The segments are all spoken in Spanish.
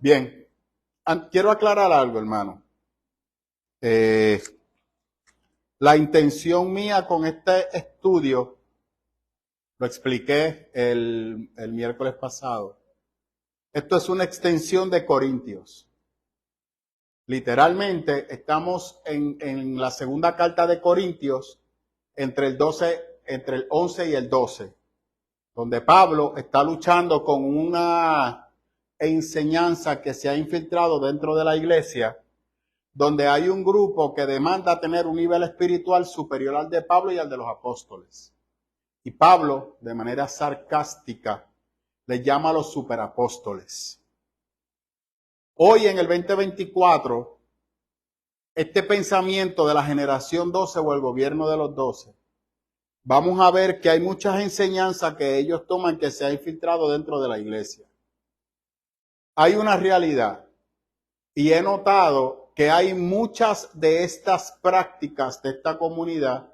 Bien, quiero aclarar algo, hermano. La intención mía con este estudio, lo expliqué el miércoles pasado. Esto es una extensión de Corintios. Literalmente estamos en la segunda carta de Corintios entre el 11 y el 12, donde Pablo está luchando con una enseñanza que se ha infiltrado dentro de la iglesia, donde hay un grupo que demanda tener un nivel espiritual superior al de Pablo y al de los apóstoles. Y Pablo, de manera sarcástica, les llama a los superapóstoles. Hoy en el 2024, este pensamiento de la generación 12 o el gobierno de los 12, vamos a ver que hay muchas enseñanzas que ellos toman que se ha infiltrado dentro de la iglesia. Hay una realidad y he notado que hay muchas de estas prácticas de esta comunidad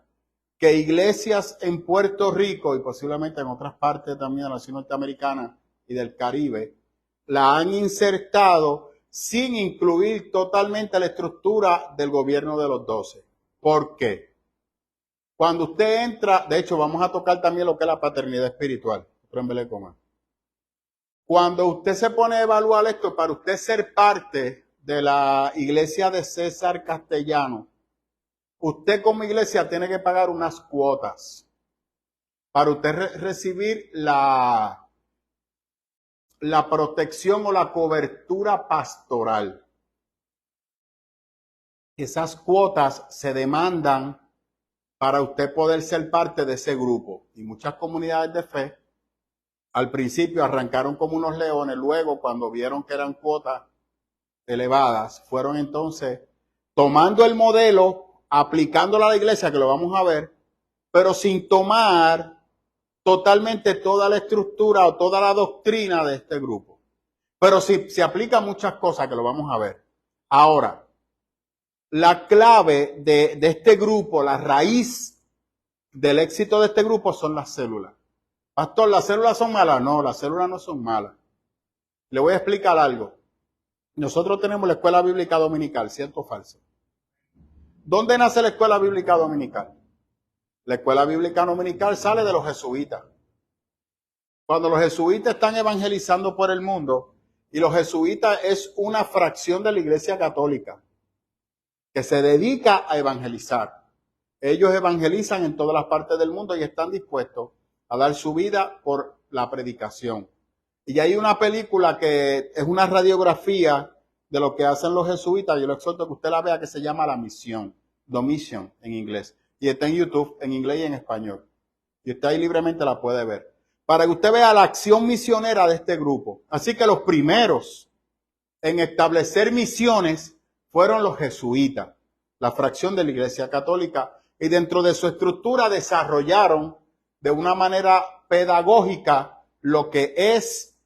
que iglesias en Puerto Rico y posiblemente en otras partes también de la nación norteamericana y del Caribe la han insertado sin incluir totalmente la estructura del gobierno de los 12. ¿Por qué? Cuando usted entra, de hecho vamos a tocar también lo que es la paternidad espiritual. Cuando usted se pone a evaluar esto, para usted ser parte de la iglesia de César Castellano, usted como iglesia tiene que pagar unas cuotas para usted recibir la protección o la cobertura pastoral. Esas cuotas se demandan para usted poder ser parte de ese grupo. Y muchas comunidades de fe al principio arrancaron como unos leones, luego cuando vieron que eran cuotas elevadas, fueron entonces tomando el modelo, aplicándolo a la iglesia, que lo vamos a ver, pero sin tomar totalmente toda la estructura o toda la doctrina de este grupo. Pero sí se aplican muchas cosas que lo vamos a ver. Ahora, la clave de este grupo, la raíz del éxito de este grupo son las células. Pastor, ¿las células son malas? No, las células no son malas. Le voy a explicar algo. Nosotros tenemos la escuela bíblica dominical, ¿cierto o falso? ¿Dónde nace la escuela bíblica dominical? La escuela bíblica dominical sale de los jesuitas. Cuando los jesuitas están evangelizando por el mundo, y los jesuitas es una fracción de la Iglesia Católica que se dedica a evangelizar. Ellos evangelizan en todas las partes del mundo y están dispuestos a dar su vida por la predicación. Y hay una película que es una radiografía de lo que hacen los jesuitas. Yo le exhorto que usted la vea, que se llama La Misión, The Mission en inglés. Y está en YouTube, en inglés y en español. Y usted ahí libremente la puede ver. Para que usted vea la acción misionera de este grupo. Así que los primeros en establecer misiones fueron los jesuitas, la fracción de la Iglesia Católica. Y dentro de su estructura desarrollaron de una manera pedagógica lo que es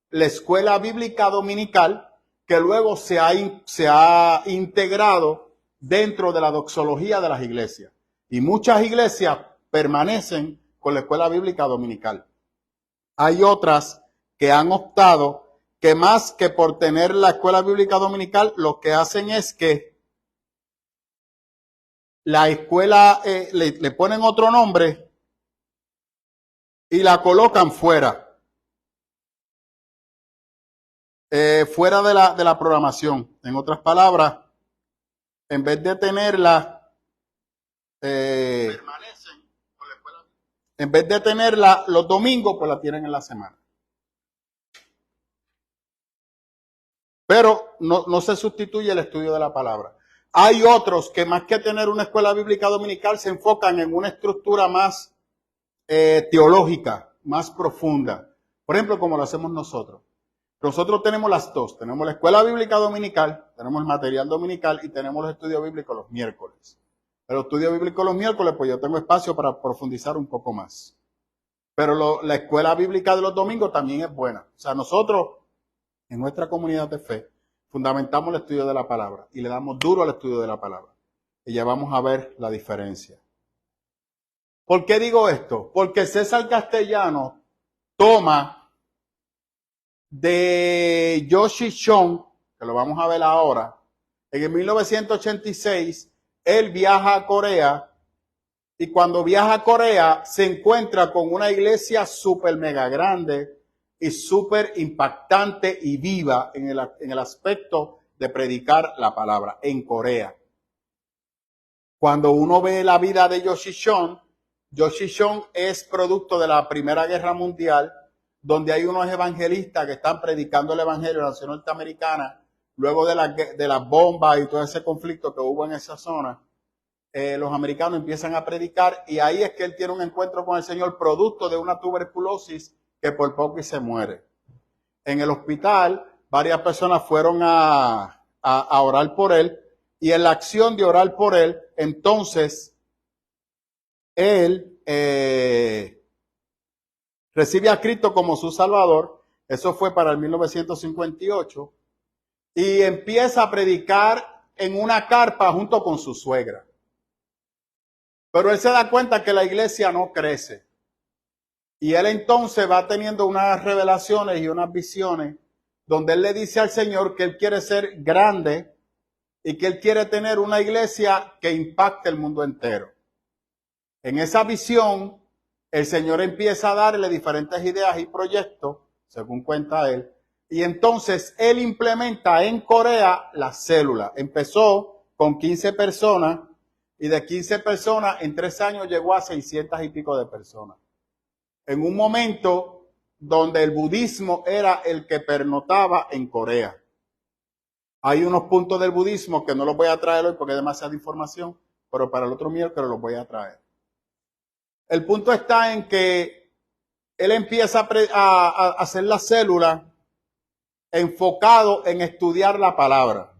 la escuela bíblica dominical, que luego se ha integrado dentro de la doxología de las iglesias. Y muchas iglesias permanecen con la escuela bíblica dominical. Hay otras que han optado que más que por tener la escuela bíblica dominical, lo que hacen es que la escuela le ponen otro nombre y la colocan fuera. Fuera de la programación. En otras palabras, en vez de tenerla, permanecen con la escuela. En vez de tenerla los domingos, pues la tienen en la semana. Pero no se sustituye el estudio de la palabra. Hay otros que más que tener una escuela bíblica dominical se enfocan en una estructura más teológica, más profunda. Por ejemplo, como lo hacemos nosotros. Nosotros tenemos las dos. Tenemos la escuela bíblica dominical, tenemos el material dominical y tenemos los estudios bíblicos los miércoles. El estudio bíblico los miércoles, pues yo tengo espacio para profundizar un poco más. Pero la escuela bíblica de los domingos también es buena. O sea, nosotros, en nuestra comunidad de fe, fundamentamos el estudio de la palabra y le damos duro al estudio de la palabra. Y ya vamos a ver la diferencia. ¿Por qué digo esto? Porque César Castellano toma de Yoshi Shon, que lo vamos a ver ahora, en el 1986, él viaja a Corea y cuando viaja a Corea se encuentra con una iglesia súper mega grande y súper impactante y viva en el aspecto de predicar la palabra en Corea. Cuando uno ve la vida de Yoshi Shon es producto de la Primera Guerra Mundial, donde hay unos evangelistas que están predicando el evangelio en la nación norteamericana, luego de las bombas y todo ese conflicto que hubo en esa zona. Los americanos empiezan a predicar y ahí es que él tiene un encuentro con el Señor producto de una tuberculosis que por poco y se muere. En el hospital, varias personas fueron a orar por él y en la acción de orar por él, entonces, él recibe a Cristo como su Salvador. Eso fue para el 1958 y empieza a predicar en una carpa junto con su suegra. Pero él se da cuenta que la iglesia no crece. Y él entonces va teniendo unas revelaciones y unas visiones donde él le dice al Señor que él quiere ser grande y que él quiere tener una iglesia que impacte el mundo entero. En esa visión, el Señor empieza a darle diferentes ideas y proyectos, según cuenta él. Y entonces él implementa en Corea la célula. Empezó con 15 personas y de 15 personas en 3 años llegó a 600 y pico de personas. En un momento donde el budismo era el que pernotaba en Corea. Hay unos puntos del budismo que no los voy a traer hoy porque es demasiada información, pero para el otro miércoles los voy a traer. El punto está en que él empieza a hacer la célula enfocado en estudiar la palabra.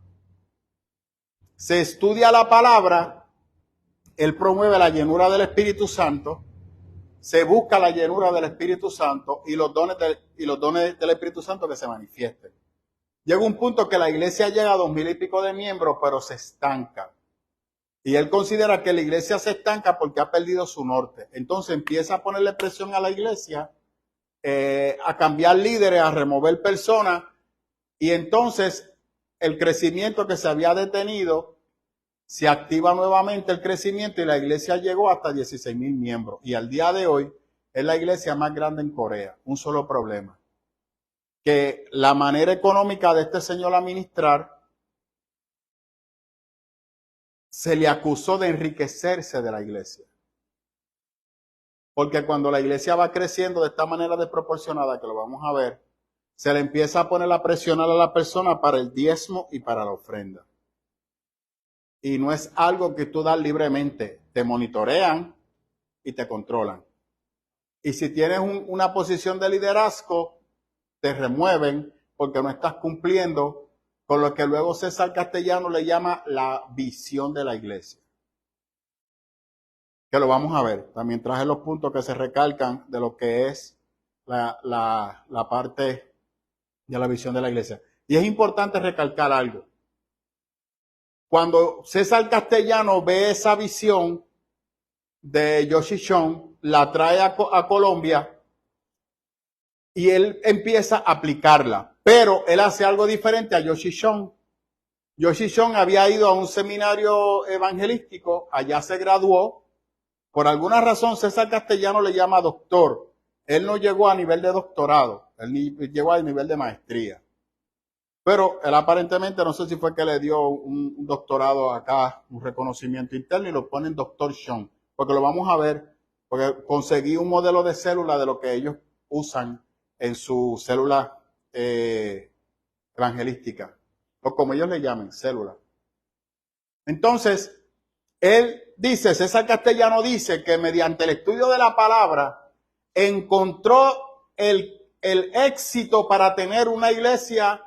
Se estudia la palabra, él promueve la llenura del Espíritu Santo, se busca la llenura del Espíritu Santo y los dones del Espíritu Santo que se manifiesten. Llega un punto que la iglesia llega a 2000 y pico de miembros, pero se estanca. Y él considera que la iglesia se estanca porque ha perdido su norte. Entonces empieza a ponerle presión a la iglesia, a cambiar líderes, a remover personas. Y entonces el crecimiento que se había detenido, se activa nuevamente el crecimiento y la iglesia llegó hasta 16,000 miembros. Y al día de hoy es la iglesia más grande en Corea. Un solo problema. Que la manera económica de este señor administrar se le acusó de enriquecerse de la iglesia. Porque cuando la iglesia va creciendo de esta manera desproporcionada, que lo vamos a ver, se le empieza a poner la presión a la persona para el diezmo y para la ofrenda. Y no es algo que tú das libremente. Te monitorean y te controlan. Y si tienes una posición de liderazgo, te remueven porque no estás cumpliendo con lo que luego César Castellano le llama la visión de la iglesia. Que lo vamos a ver. También traje los puntos que se recalcan de lo que es la parte de la visión de la iglesia. Y es importante recalcar algo. Cuando César Castellano ve esa visión de Yoshi Shon, la trae a Colombia y él empieza a aplicarla. Pero él hace algo diferente a Yoshi Shon. Yoshi Shon había ido a un seminario evangelístico, allá se graduó. Por alguna razón César Castellano le llama doctor. Él no llegó a nivel de doctorado, él llegó a nivel de maestría. Pero él aparentemente, no sé si fue que le dio un doctorado acá, un reconocimiento interno y lo ponen doctor Shon. Porque lo vamos a ver, porque conseguí un modelo de célula de lo que ellos usan en su célula evangelística. O como ellos le llamen, célula. Entonces, él dice, César Castellano dice que mediante el estudio de la palabra encontró el éxito para tener una iglesia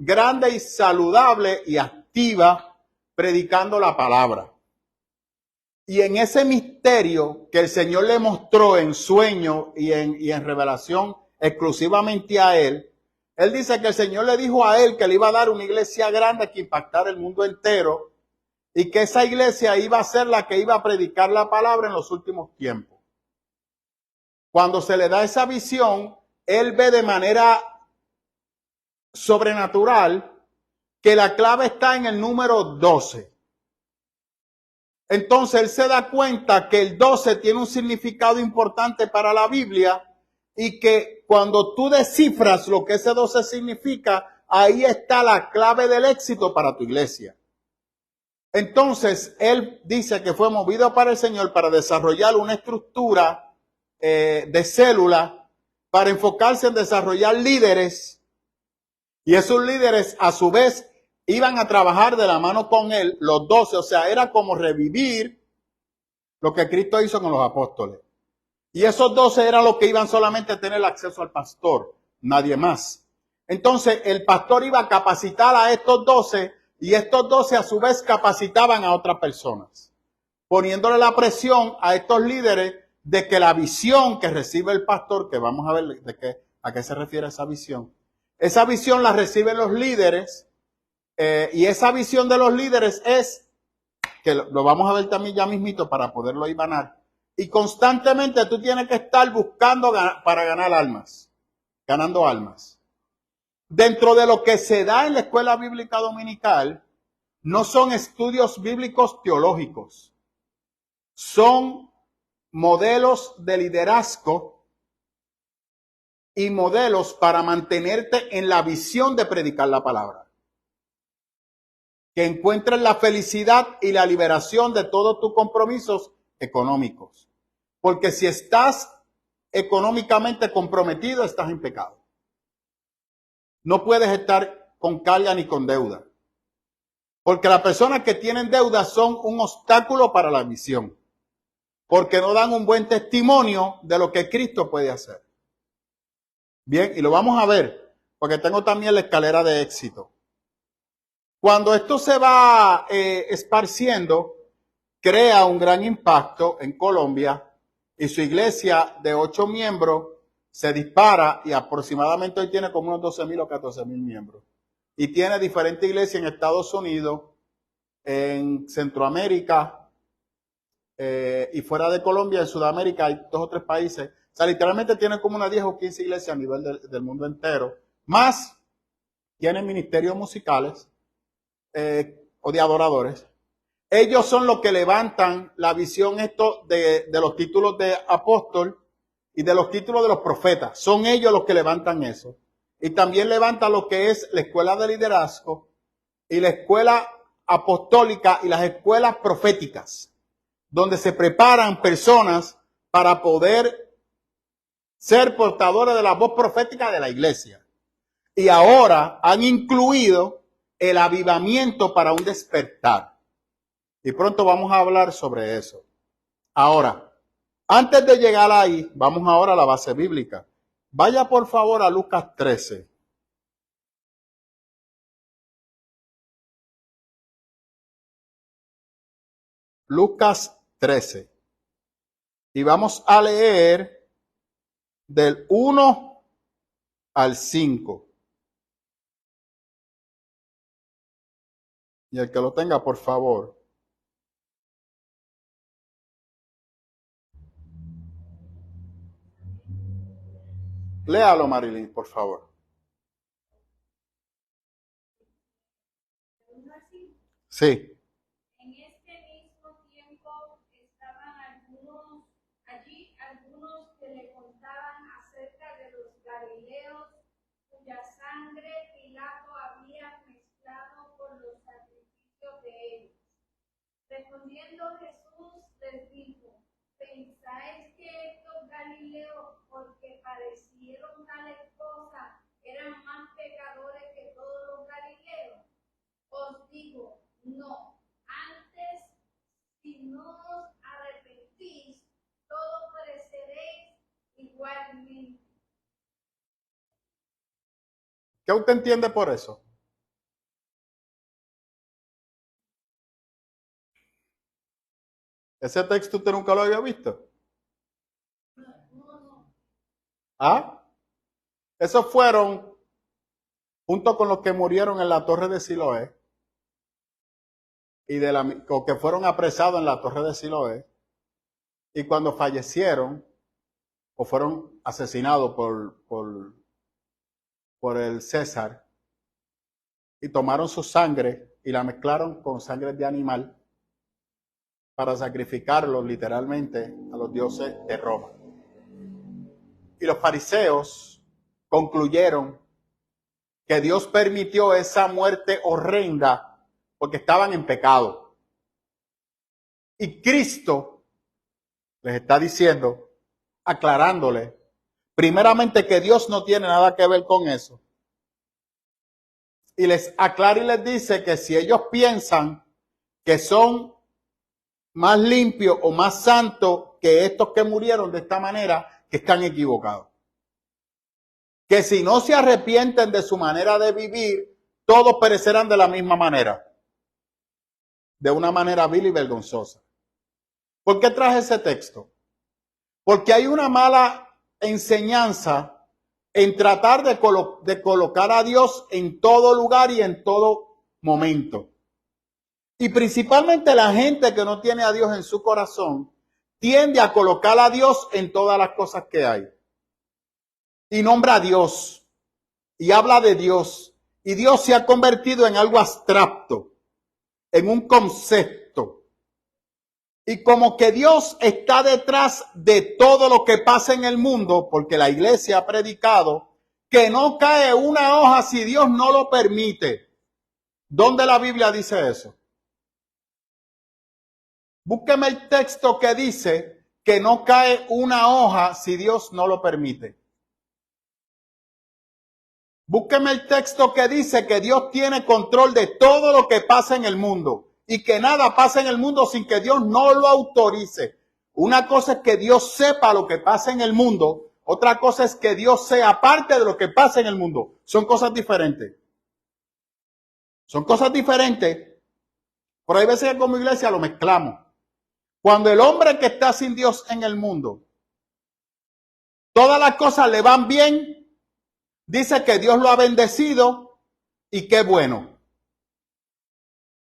grande y saludable y activa predicando la palabra. Y en ese misterio que el Señor le mostró en sueño y en revelación exclusivamente a él, él dice que el Señor le dijo a él que le iba a dar una iglesia grande que impactara el mundo entero y que esa iglesia iba a ser la que iba a predicar la palabra en los últimos tiempos. Cuando se le da esa visión, él ve de manera sobrenatural que la clave está en el número 12. Entonces él se da cuenta que el 12 tiene un significado importante para la Biblia y que cuando tú descifras lo que ese 12 significa, ahí está la clave del éxito para tu iglesia. Entonces él dice que fue movido para el Señor para desarrollar una estructura de célula para enfocarse en desarrollar líderes, y esos líderes a su vez iban a trabajar de la mano con él, los 12, o sea, era como revivir lo que Cristo hizo con los apóstoles. Y esos 12 eran los que iban solamente a tener acceso al pastor, nadie más. Entonces el pastor iba a capacitar a estos 12 y estos 12 a su vez capacitaban a otras personas, poniéndole la presión a estos líderes de que la visión que recibe el pastor, que vamos a ver a qué se refiere esa visión la reciben los líderes, y esa visión de los líderes es, que lo vamos a ver también ya mismito para poderlo ibanar, y constantemente tú tienes que estar buscando para ganar almas, ganando almas. Dentro de lo que se da en la escuela bíblica dominical, no son estudios bíblicos teológicos, son modelos de liderazgo y modelos para mantenerte en la visión de predicar la palabra. Que encuentres la felicidad y la liberación de todos tus compromisos económicos. Porque si estás económicamente comprometido, estás en pecado. No puedes estar con carga ni con deuda. Porque las personas que tienen deuda son un obstáculo para la misión. Porque no dan un buen testimonio de lo que Cristo puede hacer. Bien, y lo vamos a ver, porque tengo también la escalera de éxito. Cuando esto se va esparciendo, crea un gran impacto en Colombia y su iglesia de 8 miembros se dispara y aproximadamente hoy tiene como unos 12,000 o 14,000 miembros. Y tiene diferentes iglesias en Estados Unidos, en Centroamérica y fuera de Colombia, en Sudamérica hay 2 o 3 países. O sea, literalmente tiene como unas 10 o 15 iglesias a nivel del mundo entero. Más tienen ministerios musicales o de adoradores. Ellos son los que levantan la visión de los títulos de apóstol y de los títulos de los profetas. Son ellos los que levantan eso. Y también levantan lo que es la escuela de liderazgo y la escuela apostólica y las escuelas proféticas, donde se preparan personas para poder ser portadores de la voz profética de la iglesia. Y ahora han incluido el avivamiento para un despertar. Y pronto vamos a hablar sobre eso. Ahora, antes de llegar ahí, vamos ahora a la base bíblica. Vaya por favor a Lucas 13. Lucas 13. Y vamos a leer del 1 al 5. Y el que lo tenga, por favor. Léalo, Marilyn, por favor. Sí. En este mismo tiempo estaban allí algunos que le contaban acerca de los galileos cuya sangre Pilato había mezclado con los sacrificios de ellos. Respondiendo Jesús les dijo: ¿pensáis que estos galileos, porque padecieron tales cosas, eran más pecadores que todos los galileos? Os digo, no. Antes, si no os arrepentís, todos pereceréis igualmente. ¿Qué usted entiende por eso? Ese texto usted nunca lo había visto. ¿Ah? Esos fueron junto con los que murieron en la torre de Siloé y o que fueron apresados en la torre de Siloé, y cuando fallecieron o fueron asesinados por el César, y tomaron su sangre y la mezclaron con sangre de animal para sacrificarlo literalmente a los dioses de Roma. Y los fariseos concluyeron que Dios permitió esa muerte horrenda porque estaban en pecado. Y Cristo les está diciendo, aclarándole, primeramente que Dios no tiene nada que ver con eso. Y les aclara y les dice que si ellos piensan que son más limpios o más santos que estos que murieron de esta manera, que están equivocados. Que si no se arrepienten de su manera de vivir, todos perecerán de la misma manera. De una manera vil y vergonzosa. ¿Por qué traje ese texto? Porque hay una mala enseñanza en tratar de colocar a Dios en todo lugar y en todo momento. Y principalmente la gente que no tiene a Dios en su corazón tiende a colocar a Dios en todas las cosas que hay. Y nombra a Dios y habla de Dios. Y Dios se ha convertido en algo abstracto, en un concepto. Y como que Dios está detrás de todo lo que pasa en el mundo, porque la iglesia ha predicado que no cae una hoja si Dios no lo permite. ¿Dónde la Biblia dice eso? Búsqueme el texto que dice que no cae una hoja si Dios no lo permite. Búsqueme el texto que dice que Dios tiene control de todo lo que pasa en el mundo y que nada pasa en el mundo sin que Dios no lo autorice. Una cosa es que Dios sepa lo que pasa en el mundo, otra cosa es que Dios sea parte de lo que pasa en el mundo. Son cosas diferentes. Son cosas diferentes, pero hay veces que como iglesia lo mezclamos. Cuando el hombre que está sin Dios en el mundo, todas las cosas le van bien, dice que Dios lo ha bendecido y qué bueno.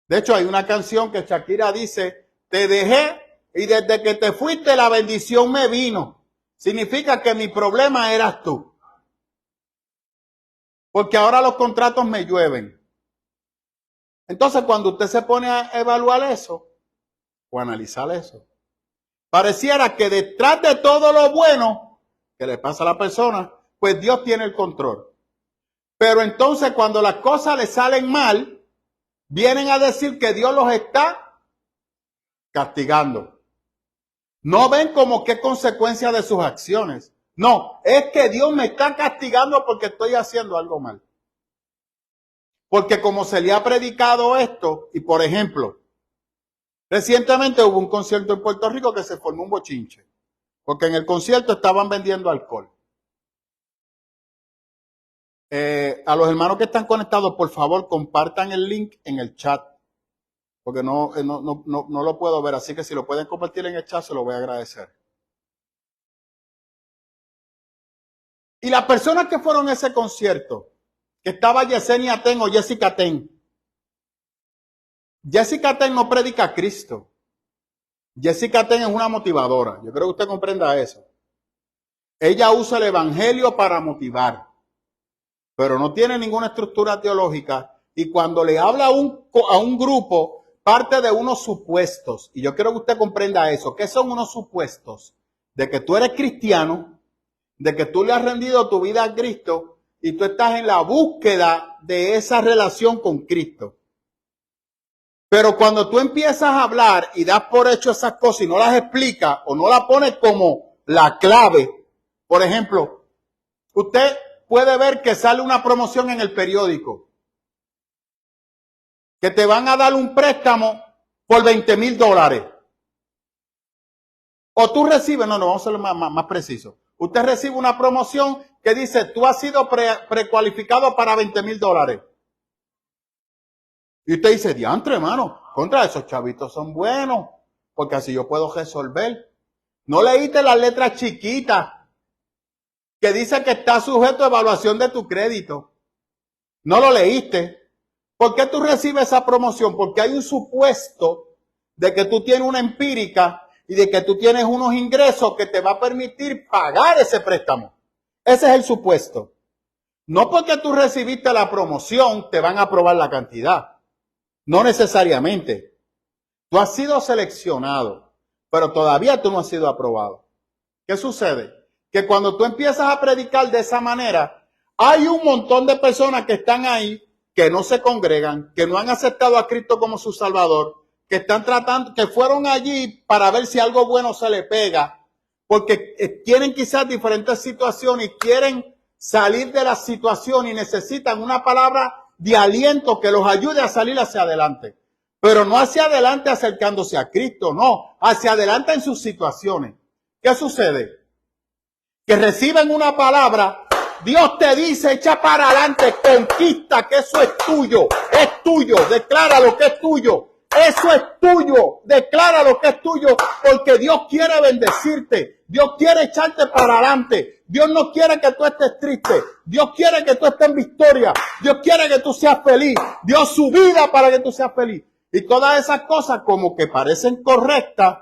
De hecho, hay una canción que Shakira dice, te dejé y desde que te fuiste la bendición me vino. Significa que mi problema eras tú. Porque ahora los contratos me llueven. Entonces, cuando usted se pone a evaluar eso, o analizar eso, pareciera que detrás de todo lo bueno que le pasa a la persona, pues Dios tiene el control. Pero entonces cuando las cosas le salen mal, vienen a decir que Dios los está castigando. No ven como qué consecuencia de sus acciones. No, es que Dios me está castigando porque estoy haciendo algo mal. Porque como se le ha predicado esto, y por ejemplo, recientemente hubo un concierto en Puerto Rico que se formó un bochinche, porque en el concierto estaban vendiendo alcohol. A los hermanos que están conectados, por favor, compartan el link en el chat, porque no lo puedo ver, así que si lo pueden compartir en el chat, se lo voy a agradecer. Y las personas que fueron a ese concierto, que estaba Yesenia Ten o Jessica Ten. Jessica Ten no predica a Cristo. Jessica Ten es una motivadora. Yo creo que usted comprenda eso. Ella usa el evangelio para motivar, pero no tiene ninguna estructura teológica. Y cuando le habla a un grupo, parte de unos supuestos. Y yo quiero que usted comprenda eso. ¿Qué son unos supuestos? De que tú eres cristiano, de que tú le has rendido tu vida a Cristo y tú estás en la búsqueda de esa relación con Cristo. Pero cuando tú empiezas a hablar y das por hecho esas cosas y no las explicas o no las pones como la clave, por ejemplo, usted puede ver que sale una promoción en el periódico, que te van a dar un préstamo por $20,000. O tú recibes, vamos a ser más preciso. Usted recibe una promoción que dice, tú has sido precualificado para $20,000. Y usted dice, diantre, hermano, contra esos chavitos son buenos, porque así yo puedo resolver. No leíste las letras chiquitas que dice que está sujeto a evaluación de tu crédito. No lo leíste. ¿Por qué tú recibes esa promoción? Porque hay un supuesto de que tú tienes una empírica y de que tú tienes unos ingresos que te va a permitir pagar ese préstamo. Ese es el supuesto. No porque tú recibiste la promoción te van a aprobar la cantidad. No necesariamente. Tú has sido seleccionado, pero todavía tú no has sido aprobado. ¿Qué sucede? Que cuando tú empiezas a predicar de esa manera, hay un montón de personas que están ahí, que no se congregan, que no han aceptado a Cristo como su Salvador, que están tratando, que fueron allí para ver si algo bueno se le pega, porque tienen quizás diferentes situaciones y quieren salir de la situación y necesitan una palabra de aliento que los ayude a salir hacia adelante. Pero no hacia adelante acercándose a Cristo, no, hacia adelante en sus situaciones. ¿Qué sucede? Que reciben una palabra, Dios te dice, echa para adelante, conquista, que eso es tuyo, declara lo que es tuyo, eso es tuyo, declara lo que es tuyo, porque Dios quiere bendecirte, Dios quiere echarte para adelante, Dios no quiere que tú estés triste, Dios quiere que tú estés en victoria, Dios quiere que tú seas feliz, dio su vida para que tú seas feliz. Y todas esas cosas como que parecen correctas,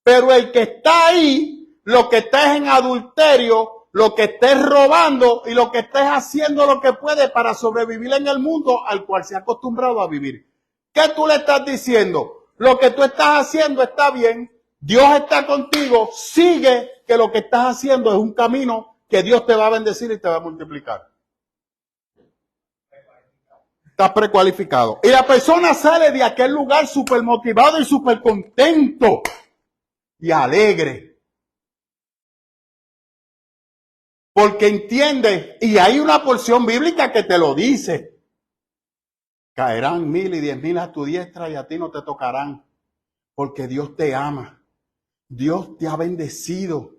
pero el que está ahí, lo que está es en adulterio, lo que estés robando y lo que estés haciendo lo que puede para sobrevivir en el mundo al cual se ha acostumbrado a vivir. ¿Qué tú le estás diciendo? Lo que tú estás haciendo está bien, Dios está contigo, sigue, que lo que estás haciendo es un camino que Dios te va a bendecir y te va a multiplicar. Estás precualificado. Y la persona sale de aquel lugar súper motivado y súper contento y alegre. Porque entiende, y hay una porción bíblica que te lo dice. Caerán 1000 y 10,000 a tu diestra y a ti no te tocarán. Porque Dios te ama. Dios te ha bendecido.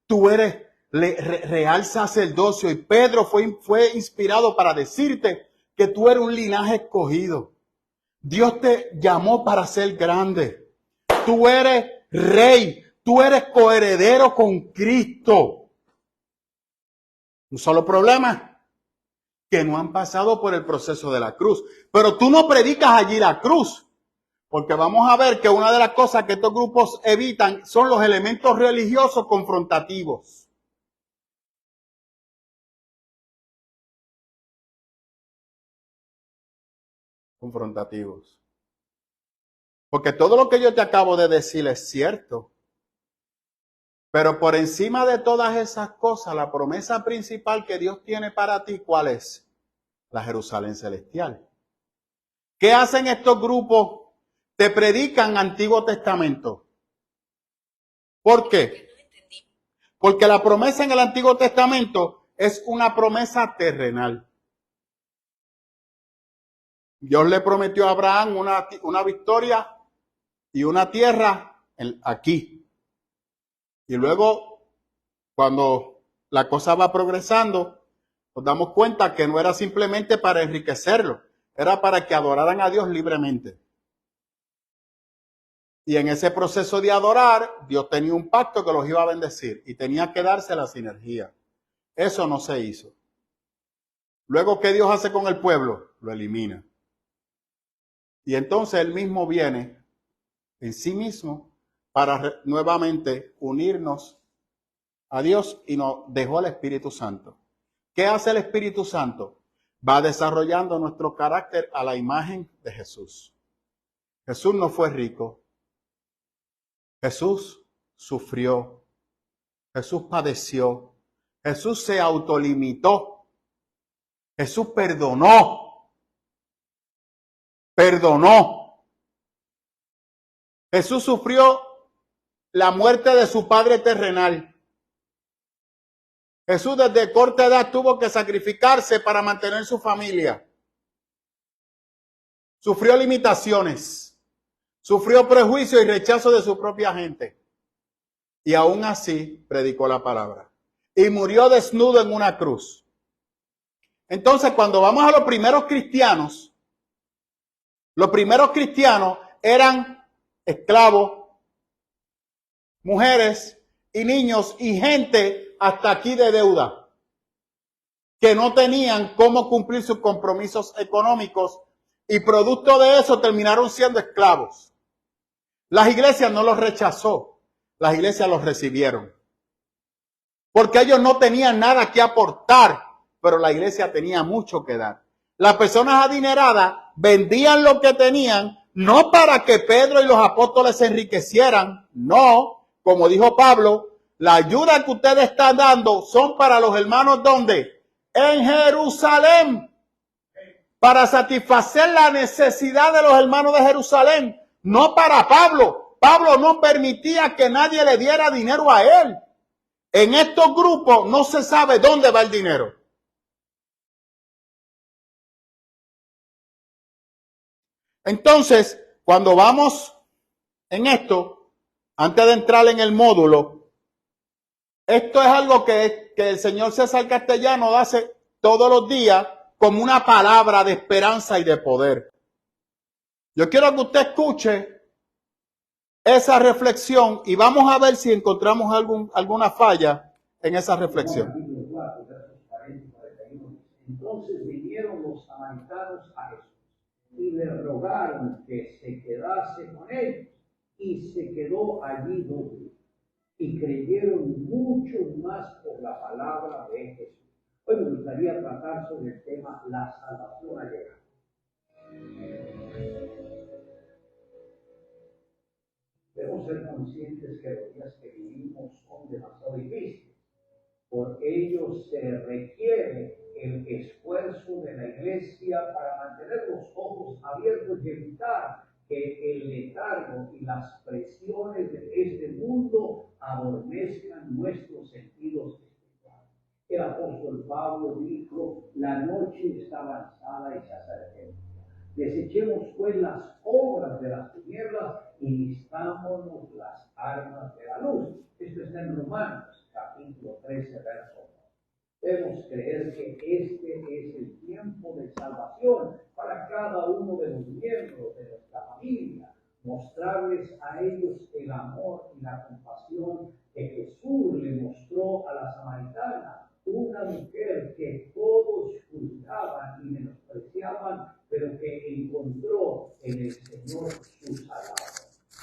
Tú eres real sacerdocio. Y Pedro fue inspirado para decirte que tú eres un linaje escogido. Dios te llamó para ser grande. Tú eres rey. Tú eres coheredero con Cristo. Un solo problema, que no han pasado por el proceso de la cruz. Pero tú no predicas allí la cruz. Porque vamos a ver que una de las cosas que estos grupos evitan son los elementos religiosos confrontativos. Porque todo lo que yo te acabo de decir es cierto. Pero por encima de todas esas cosas, la promesa principal que Dios tiene para ti, ¿cuál es? La Jerusalén celestial. ¿Qué hacen estos grupos? Te predican Antiguo Testamento. ¿Por qué? Porque la promesa en el Antiguo Testamento es una promesa terrenal. Dios le prometió a Abraham una victoria y una tierra aquí. Y luego, cuando la cosa va progresando, nos damos cuenta que no era simplemente para enriquecerlo, era para que adoraran a Dios libremente. Y en ese proceso de adorar, Dios tenía un pacto que los iba a bendecir y tenía que darse la sinergia. Eso no se hizo. Luego, ¿qué Dios hace con el pueblo? Lo elimina. Y entonces Él mismo viene en sí mismo para nuevamente unirnos a Dios y nos dejó el Espíritu Santo. ¿Qué hace el Espíritu Santo? Va desarrollando nuestro carácter a la imagen de Jesús. Jesús no fue rico. Jesús sufrió. Jesús padeció. Jesús se autolimitó. Jesús perdonó. Jesús sufrió la muerte de su padre terrenal. Jesús desde corta edad tuvo que sacrificarse para mantener su familia. Sufrió limitaciones. Sufrió prejuicio y rechazo de su propia gente. Y aún así predicó la palabra. Y murió desnudo en una cruz. Entonces, cuando vamos a los primeros cristianos eran esclavos, mujeres y niños y gente hasta aquí de deuda, que no tenían cómo cumplir sus compromisos económicos y producto de eso terminaron siendo esclavos. Las iglesias no los rechazó, las iglesias los recibieron. Porque ellos no tenían nada que aportar pero la iglesia tenía mucho que dar. Las personas adineradas vendían lo que tenían, no para que Pedro y los apóstoles se enriquecieran, no, como dijo Pablo, la ayuda que ustedes están dando son para los hermanos, ¿dónde? En Jerusalén, para satisfacer la necesidad de los hermanos de Jerusalén, no para Pablo. Pablo no permitía que nadie le diera dinero a él. En estos grupos no se sabe dónde va el dinero. Entonces, cuando vamos en esto, antes de entrar en el módulo, esto es algo que el señor César Castellano hace todos los días como una palabra de esperanza y de poder. Yo quiero que usted escuche esa reflexión y vamos a ver si encontramos alguna falla en esa reflexión. Entonces vinieron los samaritanos a Jesús y le rogaron que se quedase con ellos, y se quedó allí 2 días. Y creyeron muchos más por la palabra de Jesús. Hoy me gustaría tratar sobre el tema la salvación al llegar. Debemos ser conscientes que los días que vivimos son demasiado difíciles. Por ello se requiere el esfuerzo de la iglesia para mantener los ojos abiertos y evitar que el letargo y las presiones de este mundo adormezcan nuestros sentidos espirituales. El apóstol Pablo dijo: la noche está avanzada y se acerca el día. Desechemos pues las obras de las tinieblas y vistámonos las armas de la luz. Esto está en Romanos, capítulo 13, verso 1. Debemos creer que este es el tiempo de salvación para cada uno de los miembros de nuestra familia. Mostrarles a ellos el amor y la compasión que Jesús le mostró a la samaritana, una mujer que todos juzgaban y menospreciaban, pero que encontró en el Señor su Salvador.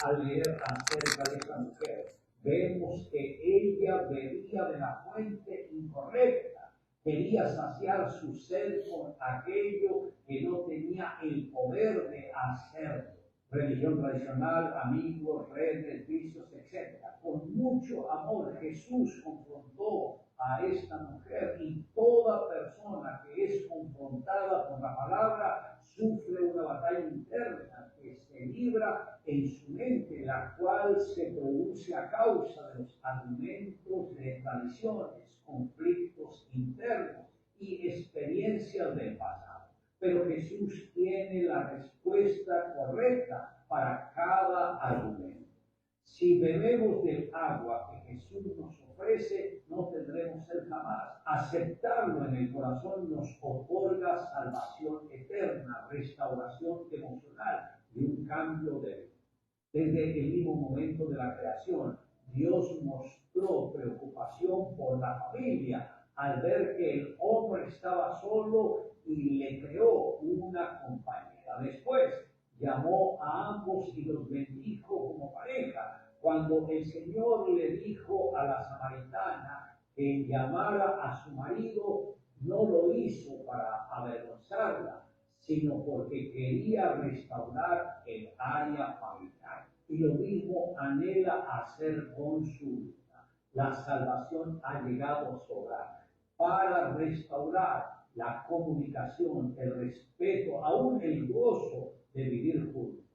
Al leer acerca de esa mujer, vemos que ella bebía de la fuente incorrecta, quería saciar su sed con aquello que no tenía el poder de hacerlo. Religión tradicional, amigos, redes, vicios, etc. Con mucho amor Jesús confrontó a esta mujer, y toda persona que es confrontada por la palabra sufre una batalla interna que se libra en su mente, la cual se produce a causa de los argumentos de tradiciones, conflictos internos y experiencias del pasado. Pero Jesús tiene la respuesta correcta para cada argumento. Si bebemos del agua que Jesús nos ofrece, no tendremos sed jamás. Aceptarlo en el corazón nos otorga salvación eterna, restauración emocional y un cambio de vida. Desde el mismo momento de la creación, Dios mostró preocupación por la familia al ver que el hombre estaba solo y le creó una compañera. Después llamó a ambos y los bendijo como pareja. Cuando el Señor le dijo a la samaritana que llamara a su marido, no lo hizo para avergonzarla, sino porque quería restaurar el área familiar. Y lo mismo anhela hacer con su vida. La salvación ha llegado a su hogar para restaurar la comunicación, el respeto, aún el gozo de vivir juntos.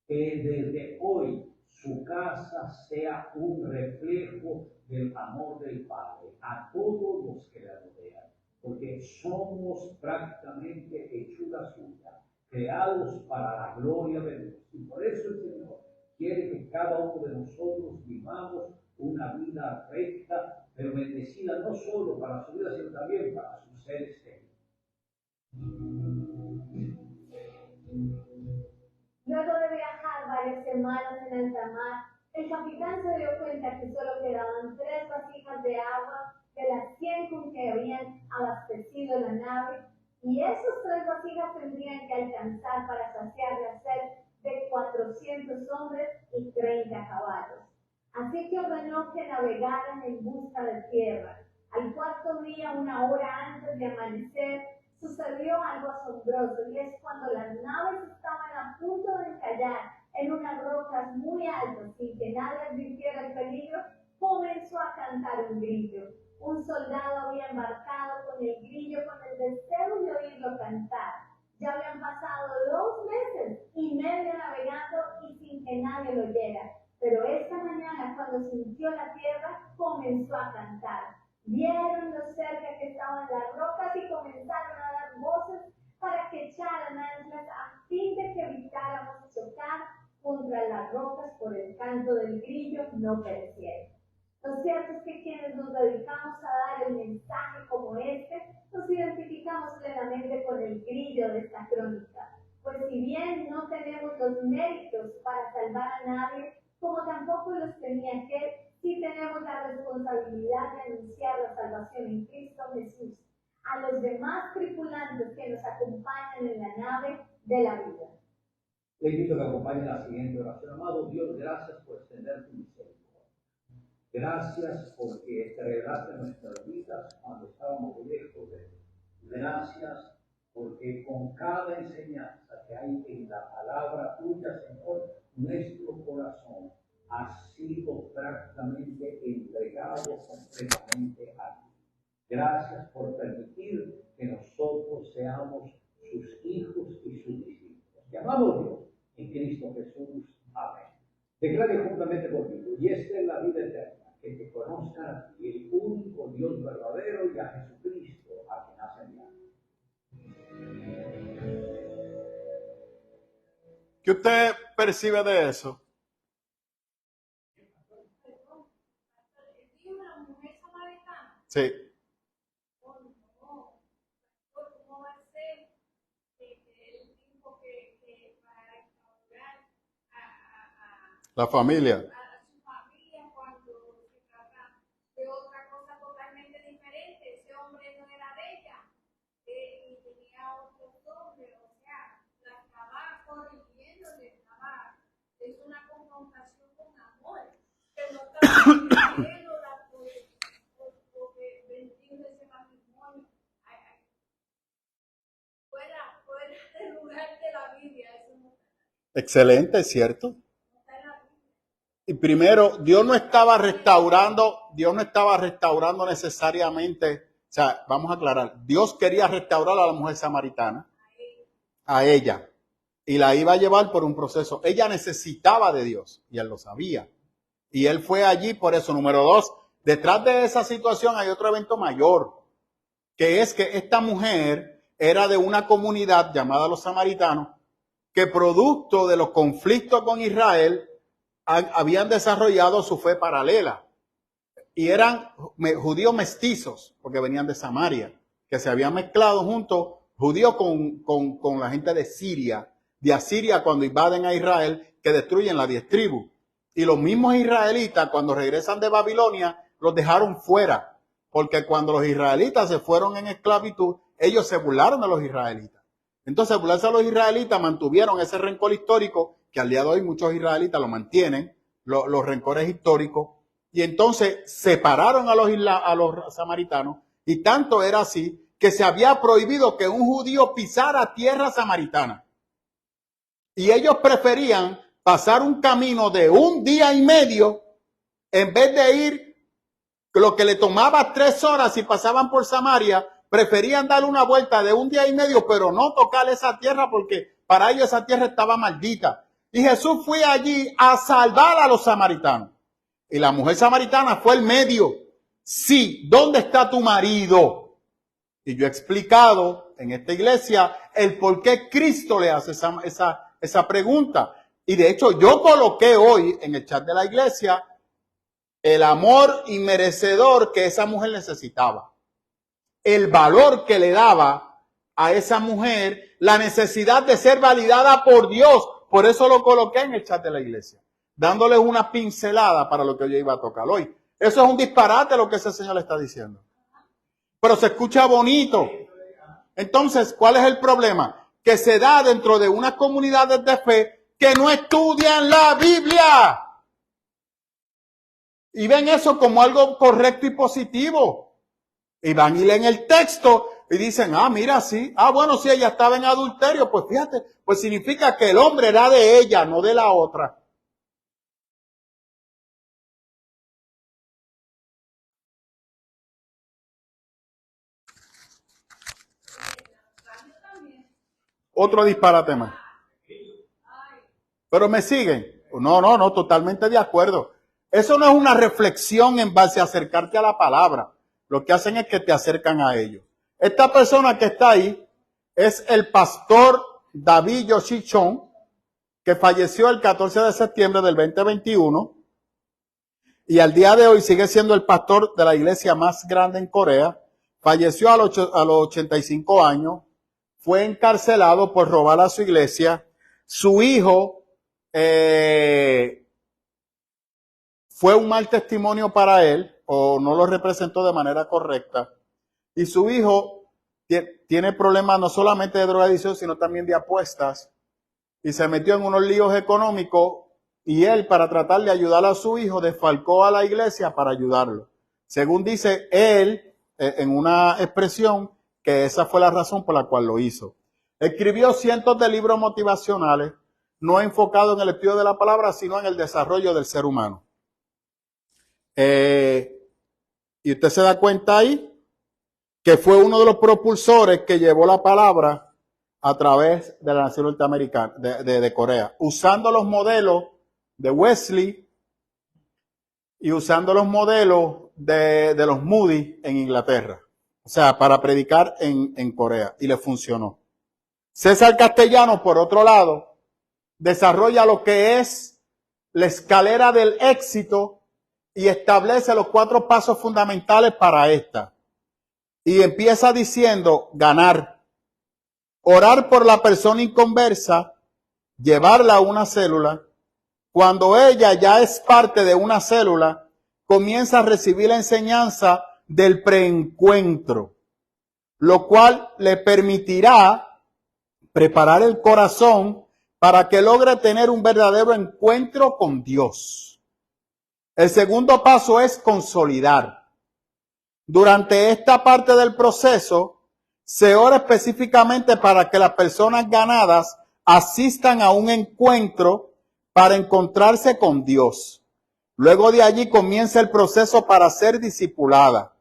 Que desde hoy su casa sea un reflejo del amor del Padre a todos los que la rodean, porque somos prácticamente hechura suya, creados para la gloria de Dios. Y por eso el Señor quiere que cada uno de nosotros vivamos una vida recta, pero bendecida no solo para su vida, sino también para sus seres queridos. Luego de viajar varias semanas en alta mar, el capitán se dio cuenta que solo quedaban 3 vasijas de agua de las 100 con que habían abastecido la nave, y esas 3 vasijas tendrían que alcanzar para saciar la sed de 400 hombres y 30 caballos. Así que ordenó que navegaran en busca de tierra. Al cuarto día, 1 hora antes de amanecer, sucedió algo asombroso, y es cuando las naves estaban a punto de encallar en unas rocas muy altas sin que nadie advirtiera el peligro, comenzó a cantar un grillo. Un soldado había embarcado con el grillo con el deseo de oírlo cantar. Ya habían pasado 2 meses y medio navegando y sin que nadie lo oyera. Pero esta mañana, cuando sintió la tierra, comenzó a cantar. Vieron lo cerca que estaban las rocas y comenzaron a dar voces para que echaran anclas a fin de que evitáramos chocar contra las rocas por el canto del grillo no pereciera. Lo cierto es que quienes nos dedicamos a dar el mensaje como este, nos identificamos plenamente con el grillo de esta crónica. Pues si bien no tenemos los méritos para salvar a nadie, como tampoco los tenía aquel, sí tenemos la responsabilidad de anunciar la salvación en Cristo Jesús a los demás tripulantes que nos acompañan en la nave de la vida. Le invito a que acompañe la siguiente oración. Amado Dios, gracias por extender tu misericordia. Gracias porque te revelaste nuestras vidas cuando estábamos lejos de ti. Gracias porque con cada enseñanza que hay en la palabra tuya, Señor, nuestro corazón ha sido prácticamente entregado completamente a ti. Gracias por permitir que nosotros seamos sus hijos y sus discípulos. Te amamos, Dios, en Cristo Jesús. Amén. Declare juntamente conmigo, y esta es la vida eterna, que te conozcan a ti, el único Dios verdadero, y a Jesucristo, a quien has enviado. ¿Qué usted percibe de eso? Sí. ¿Cómo va a ser el tiempo que para restaurar La familia. a su familia cuando se trata de otra cosa totalmente diferente? Ese hombre no era de ella y tenía otro hombre, o sea, la estaba corrigiendo, es una confrontación con amor, que no estaba diciendo porque bendigo ese matrimonio fuera del lugar de la Biblia. Eso no está. Excelente, es cierto. Y primero, Dios no estaba restaurando necesariamente, o sea, vamos a aclarar, Dios quería restaurar a la mujer samaritana, a ella, y la iba a llevar por un proceso. Ella necesitaba de Dios, y él lo sabía. Y él fue allí por eso. Número 2, detrás de esa situación hay otro evento mayor, que es que esta mujer era de una comunidad llamada los samaritanos, que producto de los conflictos con Israel, habían desarrollado su fe paralela. Y eran judíos mestizos, porque venían de Samaria, que se habían mezclado juntos, judíos con la gente de Siria, de Asiria, cuando invaden a Israel, que destruyen las 10 tribus. Y los mismos israelitas, cuando regresan de Babilonia, los dejaron fuera, porque cuando los israelitas se fueron en esclavitud, ellos se burlaron de los israelitas. Entonces, burlarse a los israelitas, mantuvieron ese rencor histórico, que al día de hoy muchos israelitas lo mantienen, los rencores históricos, y entonces separaron a los samaritanos, y tanto era así que se había prohibido que un judío pisara tierra samaritana. Y ellos preferían pasar un camino de 1 día y medio en vez de ir lo que le tomaba 3 horas si pasaban por Samaria. Preferían darle una vuelta de 1 día y medio, pero no tocar esa tierra porque para ellos esa tierra estaba maldita. Y Jesús fue allí a salvar a los samaritanos. Y la mujer samaritana fue el medio. Sí, ¿dónde está tu marido? Y yo he explicado en esta iglesia el por qué Cristo le hace esa pregunta. Y de hecho yo coloqué hoy en el chat de la iglesia el amor inmerecedor que esa mujer necesitaba. El valor que le daba a esa mujer, la necesidad de ser validada por Dios. Por eso lo coloqué en el chat de la iglesia, dándoles una pincelada para lo que yo iba a tocar hoy. Eso es un disparate lo que ese señor le está diciendo. Pero se escucha bonito. Entonces, ¿cuál es el problema? Que se da dentro de unas comunidades de fe que no estudian la Biblia. Y ven eso como algo correcto y positivo. Y van y leen el texto y dicen, ah, mira, sí. Ah, bueno, si ella estaba en adulterio, pues fíjate, pues significa que el hombre era de ella, no de la otra. Otro disparate más. Pero me siguen. No, totalmente de acuerdo. Eso no es una reflexión en base a acercarte a la palabra. Lo que hacen es que te acercan a ellos. Esta persona que está ahí es el pastor David Yoshichon, que falleció el 14 de septiembre del 2021 y al día de hoy sigue siendo el pastor de la iglesia más grande en Corea. Falleció a los 85 años, fue encarcelado por robar a su iglesia. Su hijo fue un mal testimonio para él o no lo representó de manera correcta. Y su hijo tiene problemas no solamente de drogadicción, sino también de apuestas. Y se metió en unos líos económicos y él, para tratar de ayudar a su hijo, desfalcó a la iglesia para ayudarlo. Según dice él, en una expresión, que esa fue la razón por la cual lo hizo. Escribió cientos de libros motivacionales, no enfocado en el estudio de la palabra, sino en el desarrollo del ser humano. Y usted se da cuenta ahí que fue uno de los propulsores que llevó la palabra a través de la nación norteamericana, de Corea, usando los modelos de Wesley y usando los modelos de los Moody en Inglaterra. O sea, para predicar en Corea. Y le funcionó. César Castellano, por otro lado, desarrolla lo que es la escalera del éxito y establece los 4 pasos fundamentales para esta. Y empieza diciendo: ganar, orar por la persona inconversa, llevarla a una célula. Cuando ella ya es parte de una célula, comienza a recibir la enseñanza del preencuentro, lo cual le permitirá preparar el corazón para que logre tener un verdadero encuentro con Dios. El segundo paso es consolidar. Durante esta parte del proceso, se ora específicamente para que las personas ganadas asistan a un encuentro para encontrarse con Dios. Luego de allí comienza el proceso para ser discipulada.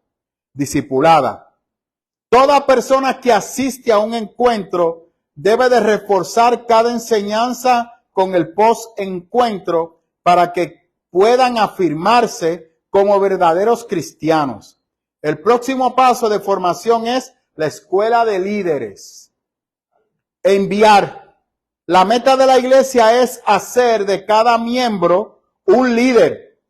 Toda persona que asiste a un encuentro debe de reforzar cada enseñanza con el post-encuentro para que puedan afirmarse como verdaderos cristianos. El próximo paso de formación es la escuela de líderes. Enviar. La meta de la iglesia es hacer de cada miembro un líder.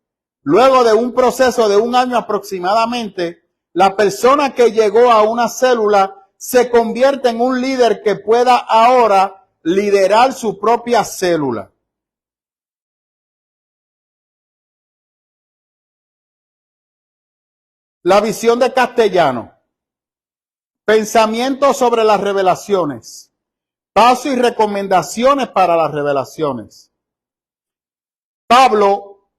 Luego de un proceso de 1 año aproximadamente, la persona que llegó a una célula se convierte en un líder que pueda ahora liderar su propia célula. La visión de Castellano. Pensamientos sobre las revelaciones. Pasos y recomendaciones para las revelaciones. Pablo,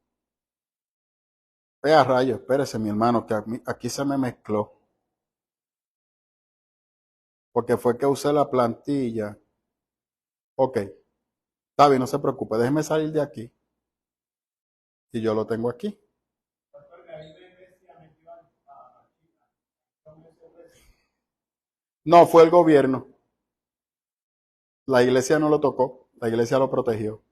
vea rayos, espérese mi hermano, que aquí se me mezcló. Porque fue que usé la plantilla. Ok, está bien, no se preocupe, déjeme salir de aquí. Y yo lo tengo aquí. No, fue el gobierno. La iglesia no lo tocó, la iglesia lo protegió.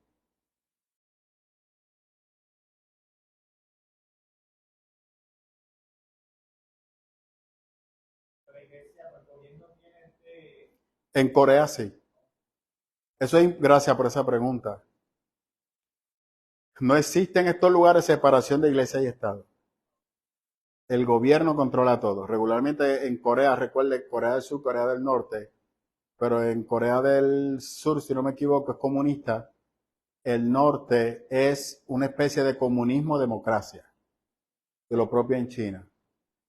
En Corea sí. Eso es, gracias por esa pregunta. No existe en estos lugares separación de iglesia y Estado. El gobierno controla todo. Regularmente en Corea, recuerde, Corea del Sur, Corea del Norte, pero en Corea del Sur, si no me equivoco, es comunista. El norte es una especie de comunismo-democracia, de lo propio en China.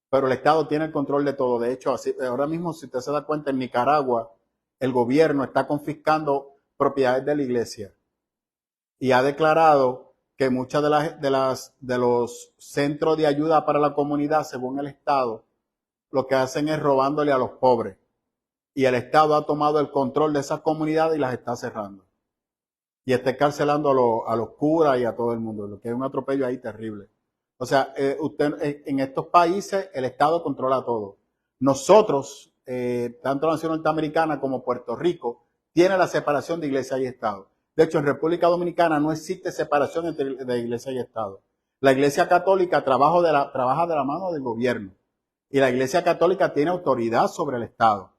Pero el Estado tiene el control de todo. De hecho, así, ahora mismo, si usted se da cuenta, en Nicaragua, el gobierno está confiscando propiedades de la iglesia y ha declarado que muchas de los centros de ayuda para la comunidad, según el Estado, lo que hacen es robándole a los pobres. Y el Estado ha tomado el control de esas comunidades y las está cerrando. Y está encarcelando a los curas y a todo el mundo, lo que es un atropello ahí terrible. O sea, en estos países el Estado controla todo. Nosotros, tanto la nación norteamericana como Puerto Rico, tiene la separación de iglesia y Estado. De hecho, en República Dominicana no existe separación de iglesia y Estado. La iglesia católica trabaja de la mano del gobierno. Y la iglesia católica tiene autoridad sobre el Estado.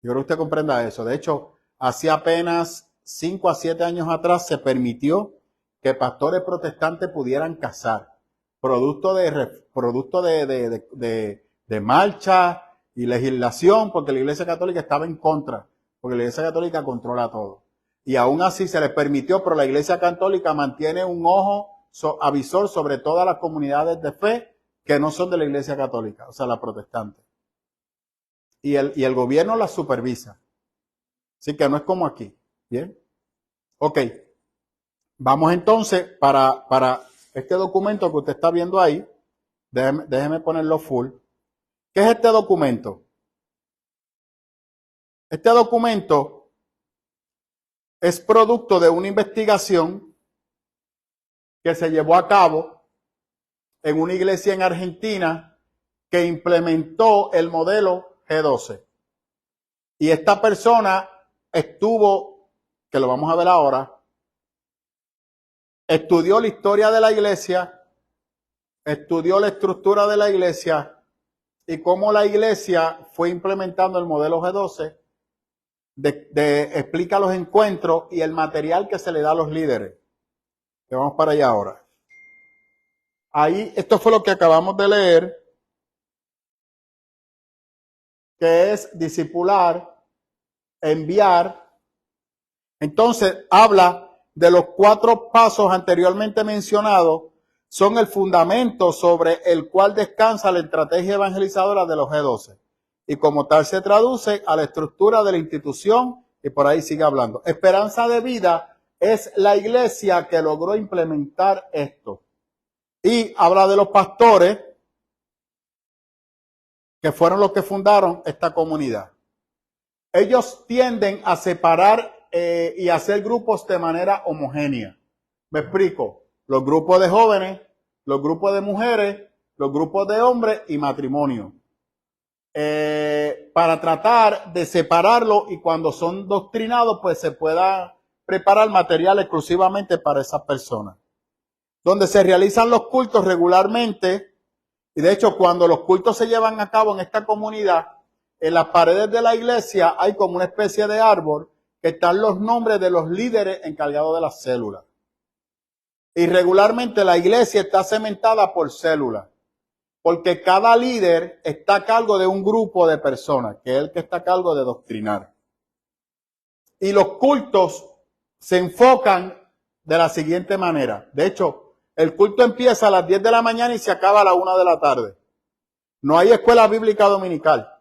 Yo creo que usted comprenda eso. De hecho, hace apenas 5 a 7 años atrás se permitió que pastores protestantes pudieran casar, producto de marcha y legislación, porque la Iglesia Católica estaba en contra, porque la Iglesia Católica controla todo. Y aún así se les permitió, pero la Iglesia Católica mantiene un ojo avisor sobre todas las comunidades de fe que no son de la Iglesia Católica, o sea, la protestante. Y el gobierno las supervisa. Así que no es como aquí. ¿Bien? Ok. Vamos entonces para este documento que usted está viendo ahí. Déjeme ponerlo full. ¿Qué es este documento? Este documento es producto de una investigación que se llevó a cabo en una iglesia en Argentina que implementó el modelo G12. Y esta persona estuvo, que lo vamos a ver ahora, estudió la historia de la iglesia, estudió la estructura de la iglesia y cómo la iglesia fue implementando el modelo G12, explica los encuentros y el material que se le da a los líderes. Que vamos para allá ahora. Ahí, esto fue lo que acabamos de leer, que es discipular, enviar. Entonces, habla de los 4 pasos anteriormente mencionados, son el fundamento sobre el cual descansa la estrategia evangelizadora de los G12. Y como tal se traduce a la estructura de la institución y por ahí sigue hablando. Esperanza de Vida es la iglesia que logró implementar esto. Y habla de los pastores que fueron los que fundaron esta comunidad. Ellos tienden a separar y hacer grupos de manera homogénea. Me explico. Los grupos de jóvenes, los grupos de mujeres, los grupos de hombres y matrimonio. Para tratar de separarlo y cuando son doctrinados, pues se pueda preparar material exclusivamente para esas personas. Donde se realizan los cultos regularmente, y de hecho cuando los cultos se llevan a cabo en esta comunidad, en las paredes de la iglesia hay como una especie de árbol que están los nombres de los líderes encargados de las células. Y regularmente la iglesia está cementada por células, porque cada líder está a cargo de un grupo de personas, que es el que está a cargo de doctrinar. Y los cultos se enfocan de la siguiente manera. De hecho, el culto empieza a las 10 de la mañana y se acaba a la 1 de la tarde. No hay escuela bíblica dominical.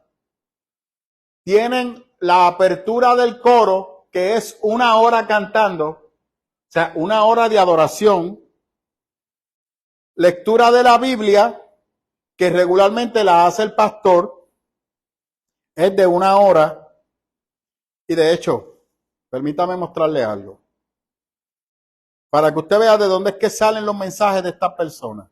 Tienen la apertura del coro, que es 1 hora cantando, o sea, 1 hora de adoración. Lectura de la Biblia, que regularmente la hace el pastor, es de 1 hora. Y de hecho, permítame mostrarle algo, para que usted vea de dónde es que salen los mensajes de estas personas.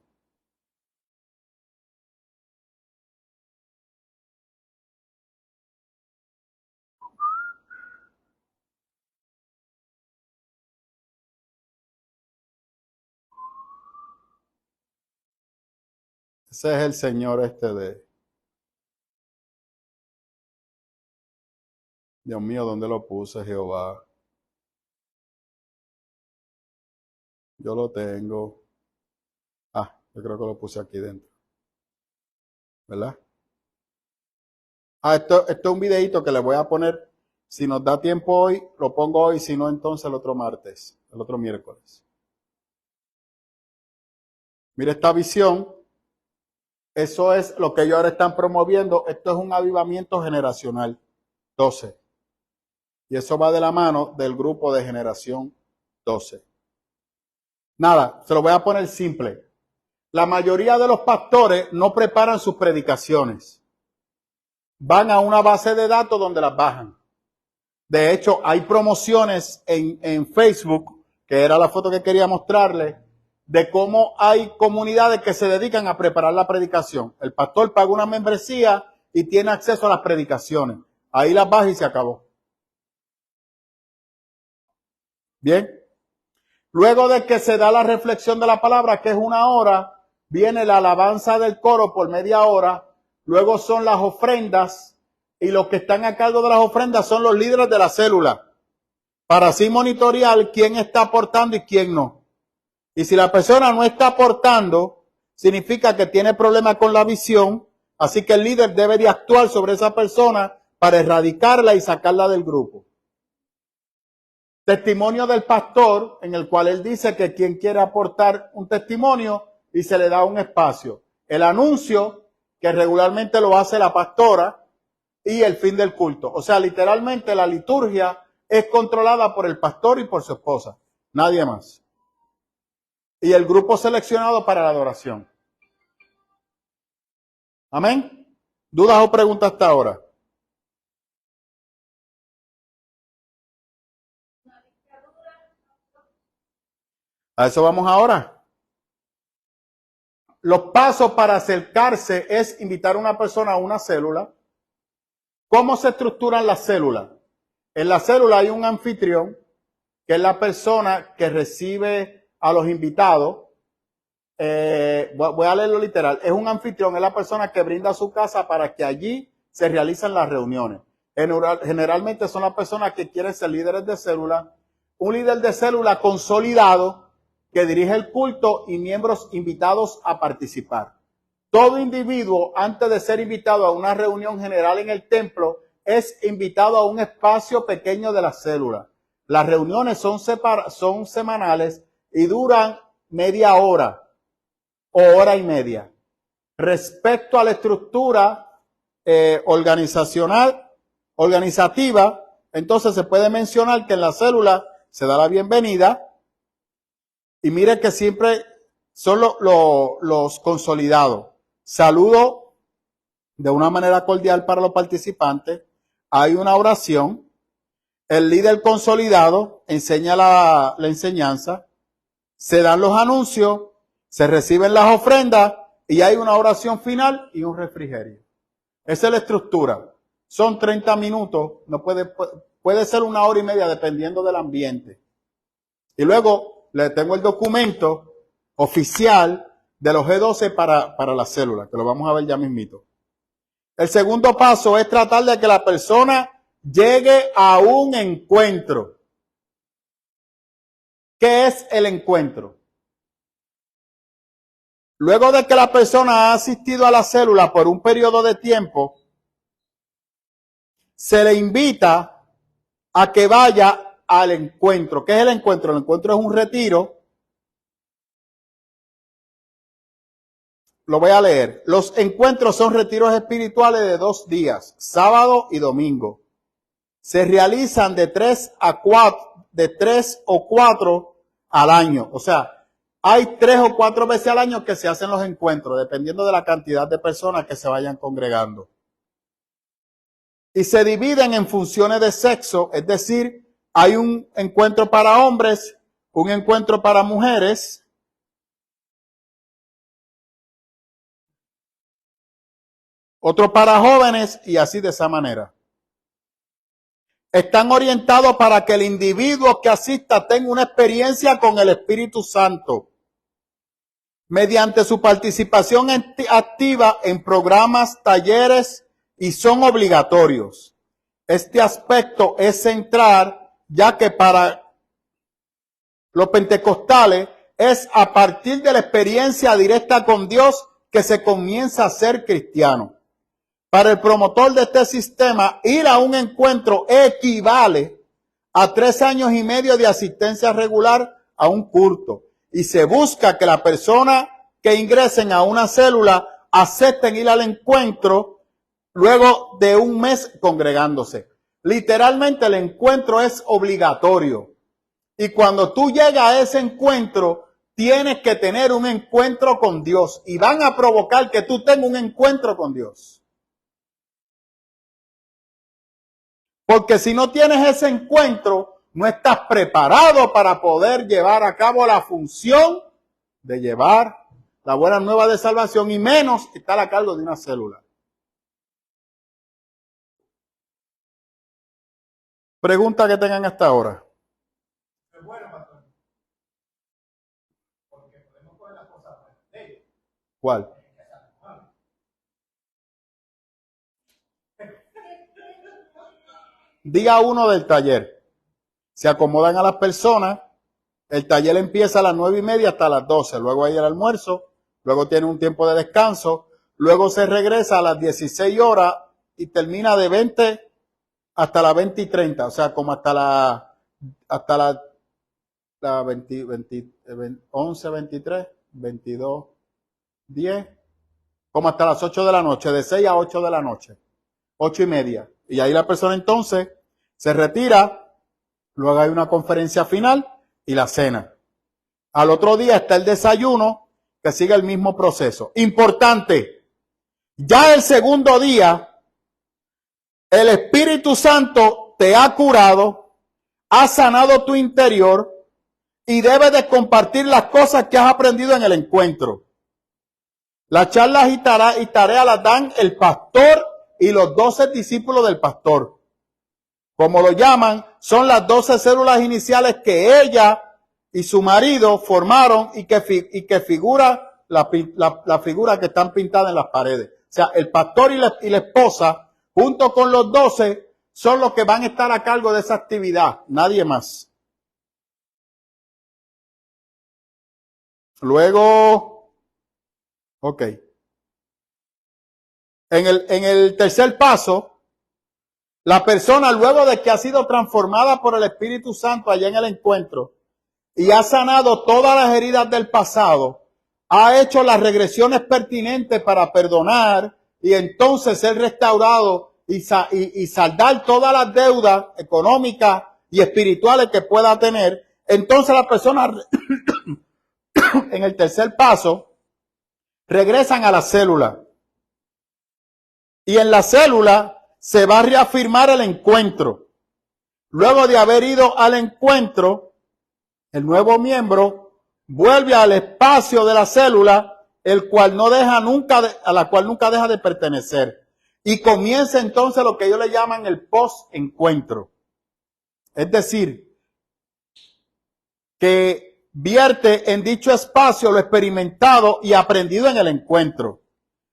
Ese es el señor Dios mío, ¿dónde lo puse, Jehová? Yo lo tengo. Yo creo que lo puse aquí dentro. ¿Verdad? Esto es un videito que le voy a poner. Si nos da tiempo hoy, lo pongo hoy. Si no, entonces el otro martes, el otro miércoles. Mire esta visión. Eso es lo que ellos ahora están promoviendo. Esto es un avivamiento generacional 12. Y eso va de la mano del grupo de generación 12. Nada, se lo voy a poner simple. La mayoría de los pastores no preparan sus predicaciones. Van a una base de datos donde las bajan. De hecho, hay promociones en Facebook, que era la foto que quería mostrarles, de cómo hay comunidades que se dedican a preparar la predicación. El pastor paga una membresía y tiene acceso a las predicaciones. Ahí las baja y se acabó. Bien. Luego de que se da la reflexión de la palabra, que es 1 hora, viene la alabanza del coro por media hora. Luego son las ofrendas. Y los que están a cargo de las ofrendas son los líderes de la célula. Para así monitorear quién está aportando y quién no. Y si la persona no está aportando, significa que tiene problemas con la visión. Así que el líder debe de actuar sobre esa persona para erradicarla y sacarla del grupo. Testimonio del pastor, en el cual él dice que quien quiere aportar un testimonio y se le da un espacio. El anuncio, que regularmente lo hace la pastora, y el fin del culto. O sea, literalmente la liturgia es controlada por el pastor y por su esposa. Nadie más. Y el grupo seleccionado para la adoración. Amén. ¿Dudas o preguntas hasta ahora? A eso vamos ahora. Los pasos para acercarse es invitar a una persona a una célula. ¿Cómo se estructuran las células? En la célula hay un anfitrión, que es la persona que recibe a los invitados. Voy a leerlo literal. Es un anfitrión, es la persona que brinda su casa para que allí se realicen las reuniones. Generalmente son las personas que quieren ser líderes de célula. Un líder de célula consolidado que dirige el culto y miembros invitados a participar. Todo individuo, antes de ser invitado a una reunión general en el templo, es invitado a un espacio pequeño de la célula. Las reuniones son semanales y duran media hora o hora y media. Respecto a la estructura organizativa, entonces se puede mencionar que en la célula se da la bienvenida y mire que siempre son los consolidados. Saludo de una manera cordial para los participantes. Hay una oración. El líder consolidado enseña la enseñanza. Se dan los anuncios. Se reciben las ofrendas. Y hay una oración final y un refrigerio. Esa es la estructura. Son 30 minutos. No puede ser 1 hora y media dependiendo del ambiente. Y luego le tengo el documento oficial de los G12 para la célula, que lo vamos a ver ya mismito. El segundo paso es tratar de que la persona llegue a un encuentro. ¿Qué es el encuentro? Luego de que la persona ha asistido a la célula por un periodo de tiempo, se le invita a que vaya al encuentro. ¿Qué es el encuentro? El encuentro es un retiro. Lo voy a leer. Los encuentros son retiros espirituales de 2 días, sábado y domingo. Se realizan de 3 o 4 al año. O sea, hay 3 o 4 veces al año que se hacen los encuentros, dependiendo de la cantidad de personas que se vayan congregando. Y se dividen en funciones de sexo, es decir, hay un encuentro para hombres, un encuentro para mujeres, otro para jóvenes y así de esa manera. Están orientados para que el individuo que asista tenga una experiencia con el Espíritu Santo mediante su participación activa en programas, talleres y son obligatorios. Este aspecto es central, ya que para los pentecostales es a partir de la experiencia directa con Dios que se comienza a ser cristiano. Para el promotor de este sistema, ir a un encuentro equivale a 3 años y medio de asistencia regular a un culto. Y se busca que la persona que ingresen a una célula acepten ir al encuentro luego de 1 mes congregándose. Literalmente el encuentro es obligatorio. Y cuando tú llegas a ese encuentro, tienes que tener un encuentro con Dios y van a provocar que tú tengas un encuentro con Dios. Porque si no tienes ese encuentro, no estás preparado para poder llevar a cabo la función de llevar la buena nueva de salvación y menos estar a cargo de una célula. Pregunta que tengan hasta ahora. ¿Cuál? Día 1 del taller. Se acomodan a las personas. El taller empieza a las 9:30 hasta las 12. Luego hay el almuerzo. Luego tiene un tiempo de descanso. Luego se regresa a las 16 horas y termina de 20 hasta las 20:30. O sea, como hasta la 20, 11, 23, 22, 10. Como hasta las 8 de la noche. De 6 a 8 de la noche. 8:30. Y ahí la persona entonces se retira, luego hay una conferencia final y la cena. Al otro día está el desayuno, que sigue el mismo proceso. Importante, ya el segundo día, el Espíritu Santo te ha curado, ha sanado tu interior y debes de compartir las cosas que has aprendido en el encuentro. Las charlas y tareas las dan el pastor y los 12 discípulos del pastor. Como lo llaman, son las 12 células iniciales que ella y su marido formaron y que figura la figura que están pintadas en las paredes. O sea, el pastor y la esposa, junto con los 12, son los que van a estar a cargo de esa actividad, nadie más. Luego, ok. En el tercer paso, la persona, luego de que ha sido transformada por el Espíritu Santo allá en el encuentro y ha sanado todas las heridas del pasado, ha hecho las regresiones pertinentes para perdonar y entonces ser restaurado y saldar todas las deudas económicas y espirituales que pueda tener. Entonces la persona en el tercer paso regresan a la célula. Y en la célula se va a reafirmar el encuentro. Luego de haber ido al encuentro, el nuevo miembro vuelve al espacio de la célula, el cual no deja nunca, a la cual nunca deja de pertenecer. Y comienza entonces lo que ellos le llaman el post-encuentro. Es decir, que vierte en dicho espacio lo experimentado y aprendido en el encuentro,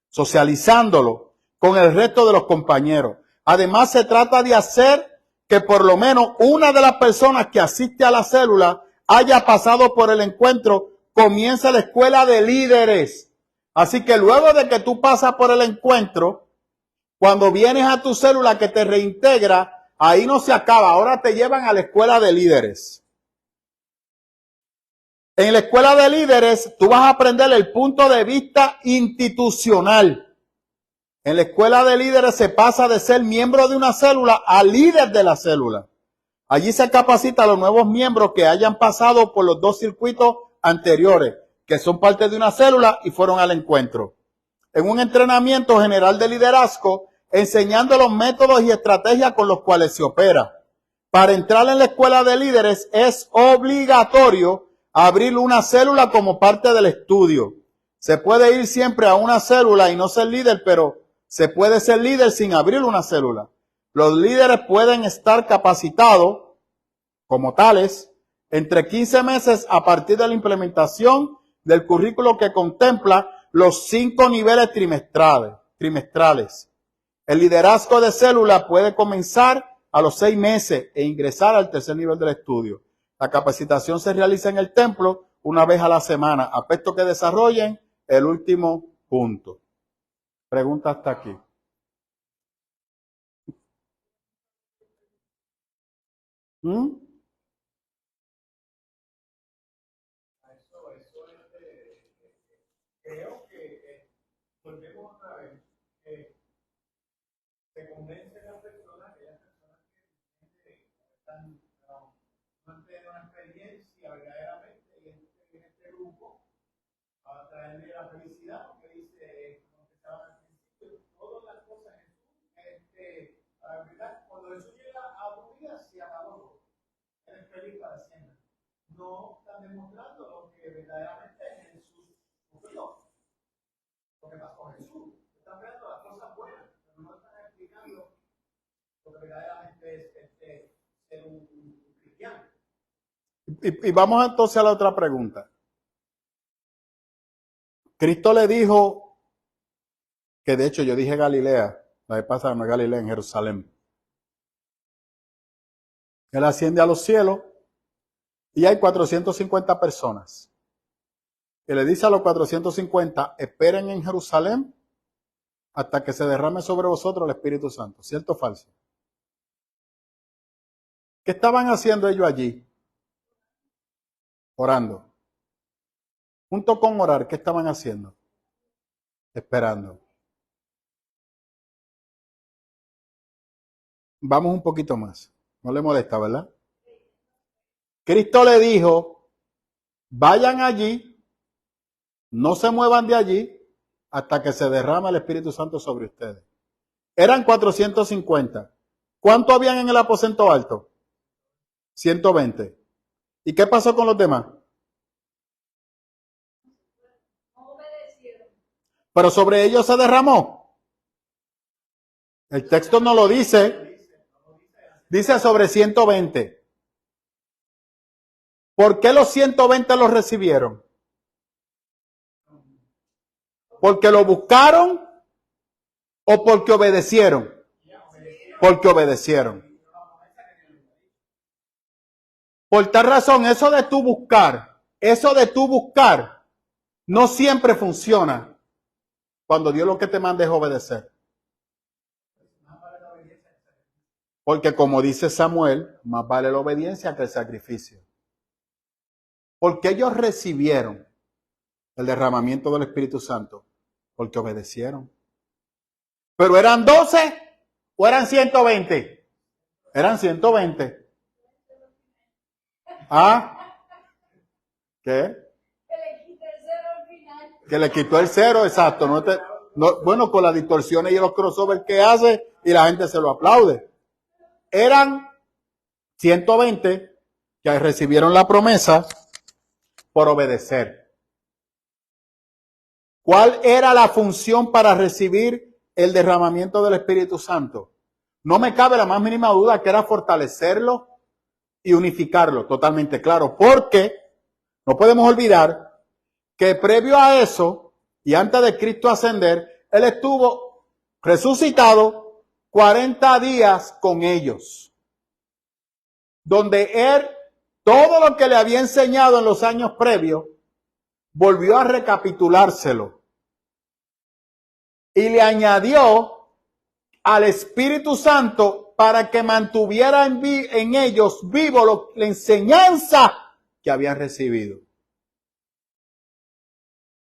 socializándolo con el resto de los compañeros. Además, se trata de hacer que por lo menos una de las personas que asiste a la célula haya pasado por el encuentro. Comienza la escuela de líderes. Así que luego de que tú pasas por el encuentro, cuando vienes a tu célula que te reintegra, ahí no se acaba. Ahora te llevan a la escuela de líderes. En la escuela de líderes, tú vas a aprender el punto de vista institucional. En la escuela de líderes se pasa de ser miembro de una célula a líder de la célula. Allí se capacita a los nuevos miembros que hayan pasado por los 2 circuitos anteriores, que son parte de una célula y fueron al encuentro. En un entrenamiento general de liderazgo, enseñando los métodos y estrategias con los cuales se opera. Para entrar en la escuela de líderes es obligatorio abrir una célula como parte del estudio. Se puede ir siempre a una célula y no ser líder, pero se puede ser líder sin abrir una célula. Los líderes pueden estar capacitados como tales entre 15 meses a partir de la implementación del currículo que contempla los 5 niveles trimestrales. El liderazgo de célula puede comenzar a los 6 meses e ingresar al tercer nivel del estudio. La capacitación se realiza en el templo una vez a la semana. Aspectos que desarrollen el último punto. Pregunta hasta aquí. Creo que volvemos otra vez. Se convence a las personas, aquellas personas que están, no han tenido una experiencia verdaderamente y en este grupo no están demostrando lo que verdaderamente Jesús cumplió. Lo que pasó con Jesús. Están viendo las cosas buenas, pero no están explicando lo que verdaderamente es ser un cristiano. Y vamos entonces a la otra pregunta. Cristo le dijo, que de hecho yo dije Galilea, la vez pasada no es Galilea, en Jerusalén. Él asciende a los cielos y hay 450 personas. Y le dice a los 450, esperen en Jerusalén hasta que se derrame sobre vosotros el Espíritu Santo. ¿Cierto o falso? ¿Qué estaban haciendo ellos allí? Orando. Junto con orar, ¿qué estaban haciendo? Esperando. Vamos un poquito más. No le molesta, ¿verdad? Cristo le dijo, vayan allí, no se muevan de allí hasta que se derrame el Espíritu Santo sobre ustedes. Eran 450. ¿Cuánto habían en el aposento alto? 120. ¿Y qué pasó con los demás? Pero sobre ellos se derramó. El texto no lo dice. Dice sobre 120. ¿Por qué los 120 los recibieron? ¿Porque lo buscaron o porque obedecieron? Porque obedecieron. Por tal razón, eso de tú buscar, no siempre funciona cuando Dios lo que te manda es obedecer. Porque como dice Samuel, más vale la obediencia que el sacrificio. Porque ellos recibieron el derramamiento del Espíritu Santo, porque obedecieron. Pero ¿eran 12 o eran 120? Eran 120. ¿Ah? ¿Qué? Que le quite el cero al final. Que le quitó el cero, exacto. Bueno, con las distorsiones y los crossovers que hace y la gente se lo aplaude. Eran 120 que recibieron la promesa por obedecer. ¿Cuál era la función para recibir el derramamiento del Espíritu Santo? No me cabe la más mínima duda que era fortalecerlo y unificarlo, totalmente claro, porque no podemos olvidar que previo a eso y antes de Cristo ascender, Él estuvo resucitado 40 días con ellos, donde Él, todo lo que le había enseñado en los años previos, volvió a recapitulárselo y le añadió al Espíritu Santo para que mantuviera en ellos vivo la enseñanza que habían recibido.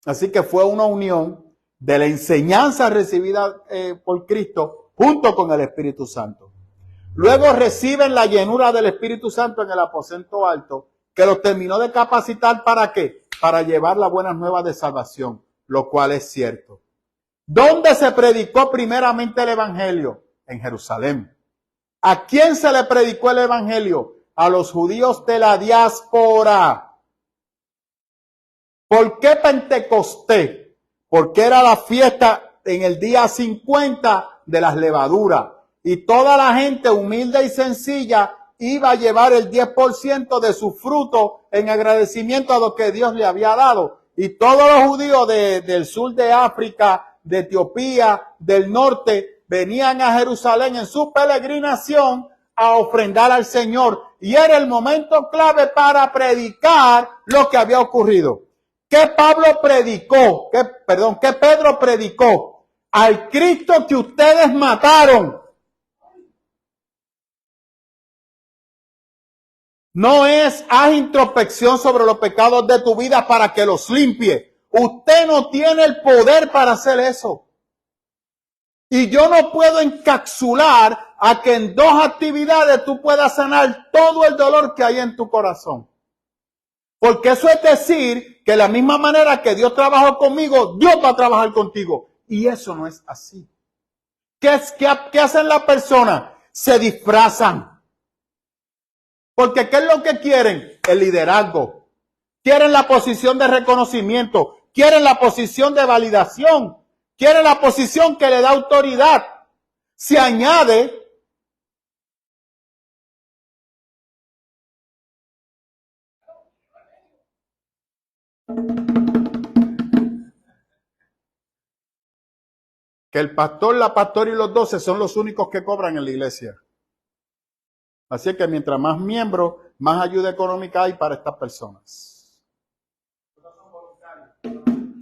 Así que fue una unión de la enseñanza recibida por Cristo junto con el Espíritu Santo. Luego reciben la llenura del Espíritu Santo en el aposento alto, que los terminó de capacitar ¿para qué? Para llevar las buenas nuevas de salvación, lo cual es cierto. ¿Dónde se predicó primeramente el Evangelio? En Jerusalén. ¿A quién se le predicó el Evangelio? A los judíos de la diáspora. ¿Por qué Pentecostés? Porque era la fiesta en el día 50 de las levaduras. Y toda la gente humilde y sencilla iba a llevar el 10% de su fruto en agradecimiento a lo que Dios le había dado. Y todos los judíos del sur de África, de Etiopía, del norte, venían a Jerusalén en su peregrinación a ofrendar al Señor. Y era el momento clave para predicar lo que había ocurrido. ¿Qué Pedro predicó? Al Cristo que ustedes mataron. No haz introspección sobre los pecados de tu vida para que los limpie. Usted no tiene el poder para hacer eso. Y yo no puedo encapsular a que en 2 actividades tú puedas sanar todo el dolor que hay en tu corazón. Porque eso es decir que de la misma manera que Dios trabajó conmigo, Dios va a trabajar contigo. Y eso no es así. ¿Qué hacen las personas? Se disfrazan. Porque ¿qué es lo que quieren? El liderazgo. Quieren la posición de reconocimiento. Quieren la posición de validación. Quieren la posición que le da autoridad. Se añade que el pastor, la pastora y los 12 son los únicos que cobran en la iglesia. Así que mientras más miembros, más ayuda económica hay para estas personas.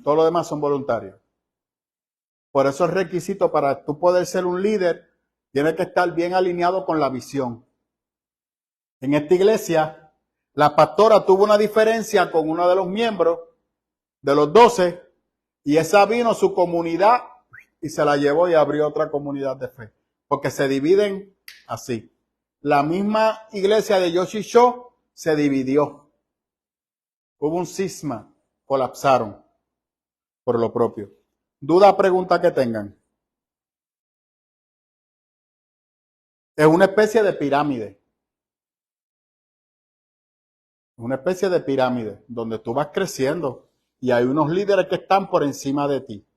Todos los demás son voluntarios. Por eso el requisito para tú poder ser un líder, tiene que estar bien alineado con la visión. En esta iglesia, la pastora tuvo una diferencia con uno de los miembros de los 12 y esa vino su comunidad y se la llevó y abrió otra comunidad de fe. Porque se dividen así. La misma iglesia de Yoshisho se dividió. Hubo un cisma, colapsaron por lo propio. ¿Duda, pregunta que tengan? Es una especie de pirámide. Una especie de pirámide donde tú vas creciendo y hay unos líderes que están por encima de ti.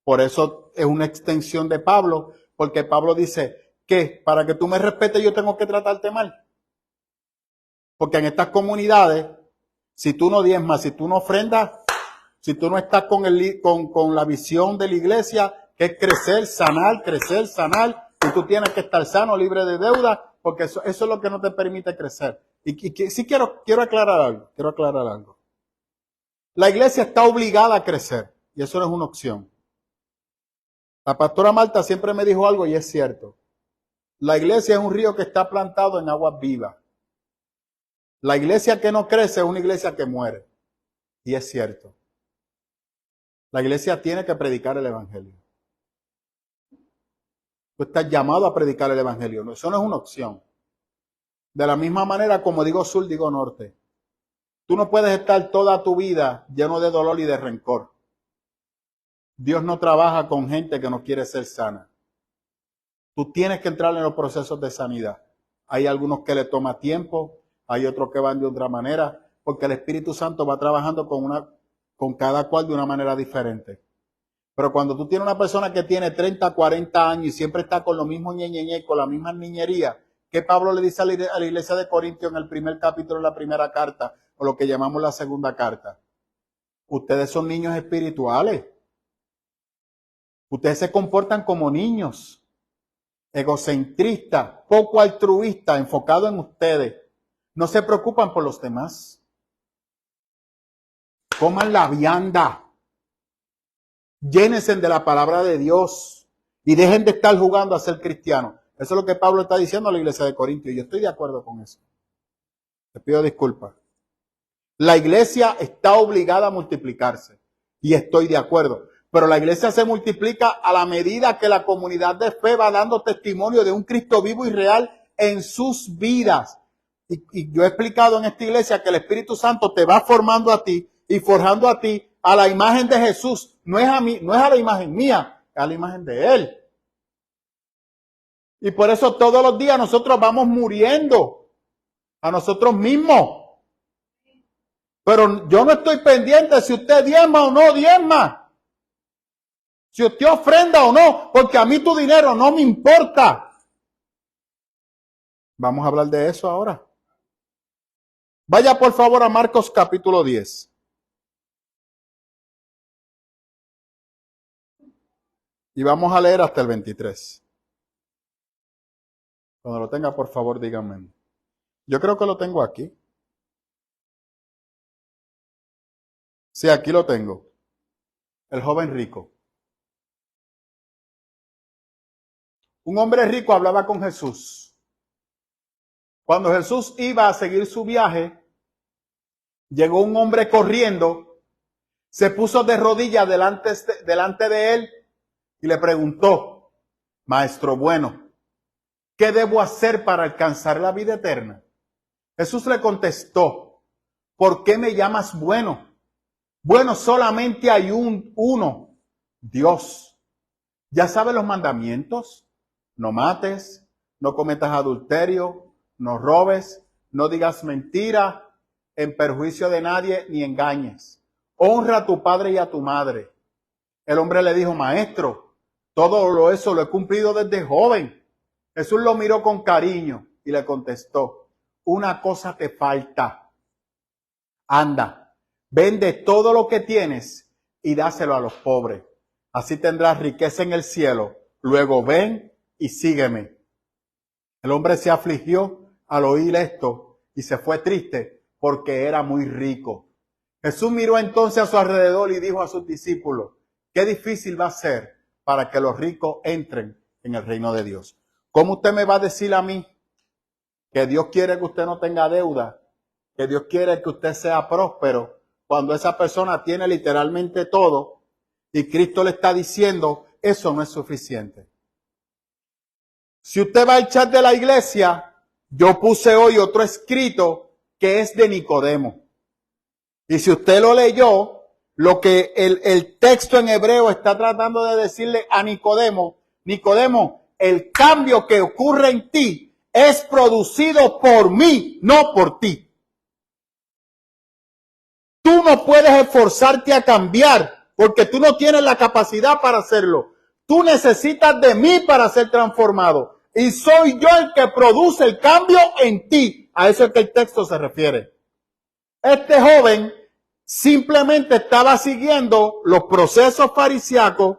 Por eso es una extensión de Pablo, porque Pablo dice que para que tú me respetes yo tengo que tratarte mal. Porque en estas comunidades, si tú no diezmas, si tú no ofrendas, si tú no estás con la visión de la iglesia, que es crecer, sanar, y tú tienes que estar sano, libre de deuda, porque eso es lo que no te permite crecer. Y sí quiero aclarar algo. La iglesia está obligada a crecer, y eso no es una opción. La pastora Marta siempre me dijo algo y es cierto. La iglesia es un río que está plantado en aguas vivas. La iglesia que no crece es una iglesia que muere. Y es cierto. La iglesia tiene que predicar el evangelio. Tú estás llamado a predicar el evangelio. No, eso no es una opción. De la misma manera, como digo sur, digo norte. Tú no puedes estar toda tu vida lleno de dolor y de rencor. Dios no trabaja con gente que no quiere ser sana. Tú tienes que entrar en los procesos de sanidad. Hay algunos que le toma tiempo, hay otros que van de otra manera, porque el Espíritu Santo va trabajando con cada cual de una manera diferente. Pero cuando tú tienes una persona que tiene 30, 40 años y siempre está con lo mismo ñeñeñe, con la misma niñería, que Pablo le dice a la iglesia de Corintios en el primer capítulo de la primera carta, o lo que llamamos la segunda carta. Ustedes son niños espirituales. Ustedes se comportan como niños, egocentristas, poco altruistas, enfocados en ustedes. No se preocupan por los demás. Coman la vianda. Llénense de la palabra de Dios y dejen de estar jugando a ser cristianos. Eso es lo que Pablo está diciendo a la iglesia de Corintios y yo estoy de acuerdo con eso. Te pido disculpas. La iglesia está obligada a multiplicarse y estoy de acuerdo. Pero la iglesia se multiplica a la medida que la comunidad de fe va dando testimonio de un Cristo vivo y real en sus vidas. Y yo he explicado en esta iglesia que el Espíritu Santo te va formando a ti y forjando a ti a la imagen de Jesús. No es a mí, no es a la imagen mía, es a la imagen de Él. Y por eso todos los días nosotros vamos muriendo a nosotros mismos. Pero yo no estoy pendiente si usted diezma o no diezma. Si usted ofrenda o no, porque a mí tu dinero no me importa. Vamos a hablar de eso ahora. Vaya por favor a Marcos capítulo 10. Y vamos a leer hasta el 23. Cuando lo tenga, por favor, díganme. Yo creo que lo tengo aquí. Sí, aquí lo tengo. El joven rico. Un hombre rico hablaba con Jesús. Cuando Jesús iba a seguir su viaje, llegó un hombre corriendo, se puso de rodillas delante de él y le preguntó: Maestro bueno, ¿qué debo hacer para alcanzar la vida eterna? Jesús le contestó: ¿por qué me llamas bueno? Bueno, solamente hay uno, Dios. ¿Ya sabes los mandamientos? No mates, no cometas adulterio, no robes, no digas mentira en perjuicio de nadie, ni engañes. Honra a tu padre y a tu madre. El hombre le dijo, maestro, todo eso lo he cumplido desde joven. Jesús lo miró con cariño y le contestó, una cosa te falta. Anda, vende todo lo que tienes y dáselo a los pobres. Así tendrás riqueza en el cielo. Luego ven y sígueme. El hombre se afligió al oír esto y se fue triste porque era muy rico. Jesús miró entonces a su alrededor y dijo a sus discípulos, qué difícil va a ser para que los ricos entren en el reino de Dios. ¿Cómo usted me va a decir a mí que Dios quiere que usted no tenga deuda, que Dios quiere que usted sea próspero, cuando esa persona tiene literalmente todo y Cristo le está diciendo, eso no es suficiente? Si usted va al chat de la iglesia, yo puse hoy otro escrito que es de Nicodemo. Y si usted lo leyó, lo que el texto en hebreo está tratando de decirle a Nicodemo, Nicodemo, el cambio que ocurre en ti es producido por mí, no por ti. Tú no puedes esforzarte a cambiar porque tú no tienes la capacidad para hacerlo. Tú necesitas de mí para ser transformado. Y soy yo el que produce el cambio en ti. A eso es que el texto se refiere. Este joven simplemente estaba siguiendo los procesos farisíacos,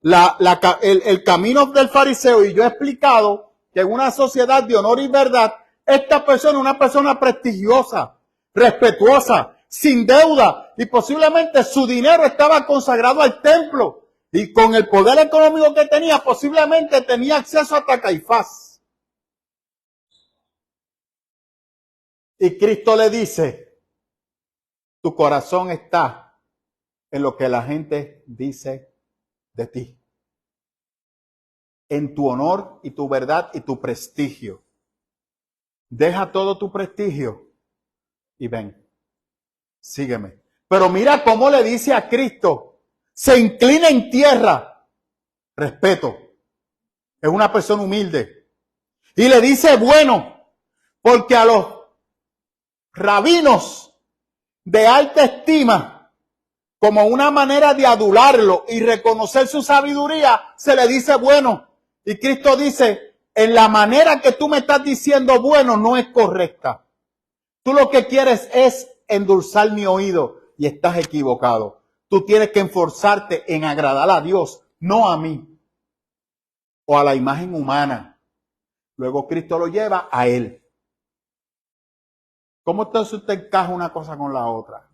el camino del fariseo, y yo he explicado que en una sociedad de honor y verdad, esta persona es una persona prestigiosa, respetuosa, sin deuda, y posiblemente su dinero estaba consagrado al templo, y con el poder económico que tenía, posiblemente tenía acceso hasta Caifás. Y Cristo le dice, tu corazón está en lo que la gente dice de ti, en tu honor y tu verdad y tu prestigio. Deja todo tu prestigio y ven, sígueme. Pero mira cómo le dice a Cristo, se inclina en tierra, respeto, es una persona humilde. Y le dice, bueno, porque a los rabinos de alta estima, como una manera de adularlo y reconocer su sabiduría, se le dice bueno. Y Cristo dice, en la manera que tú me estás diciendo bueno no es correcta. Tú lo que quieres es endulzar mi oído y estás equivocado. Tú tienes que esforzarte en agradar a Dios, no a mí o a la imagen humana. Luego Cristo lo lleva a él. ¿Cómo entonces usted encaja una cosa con la otra?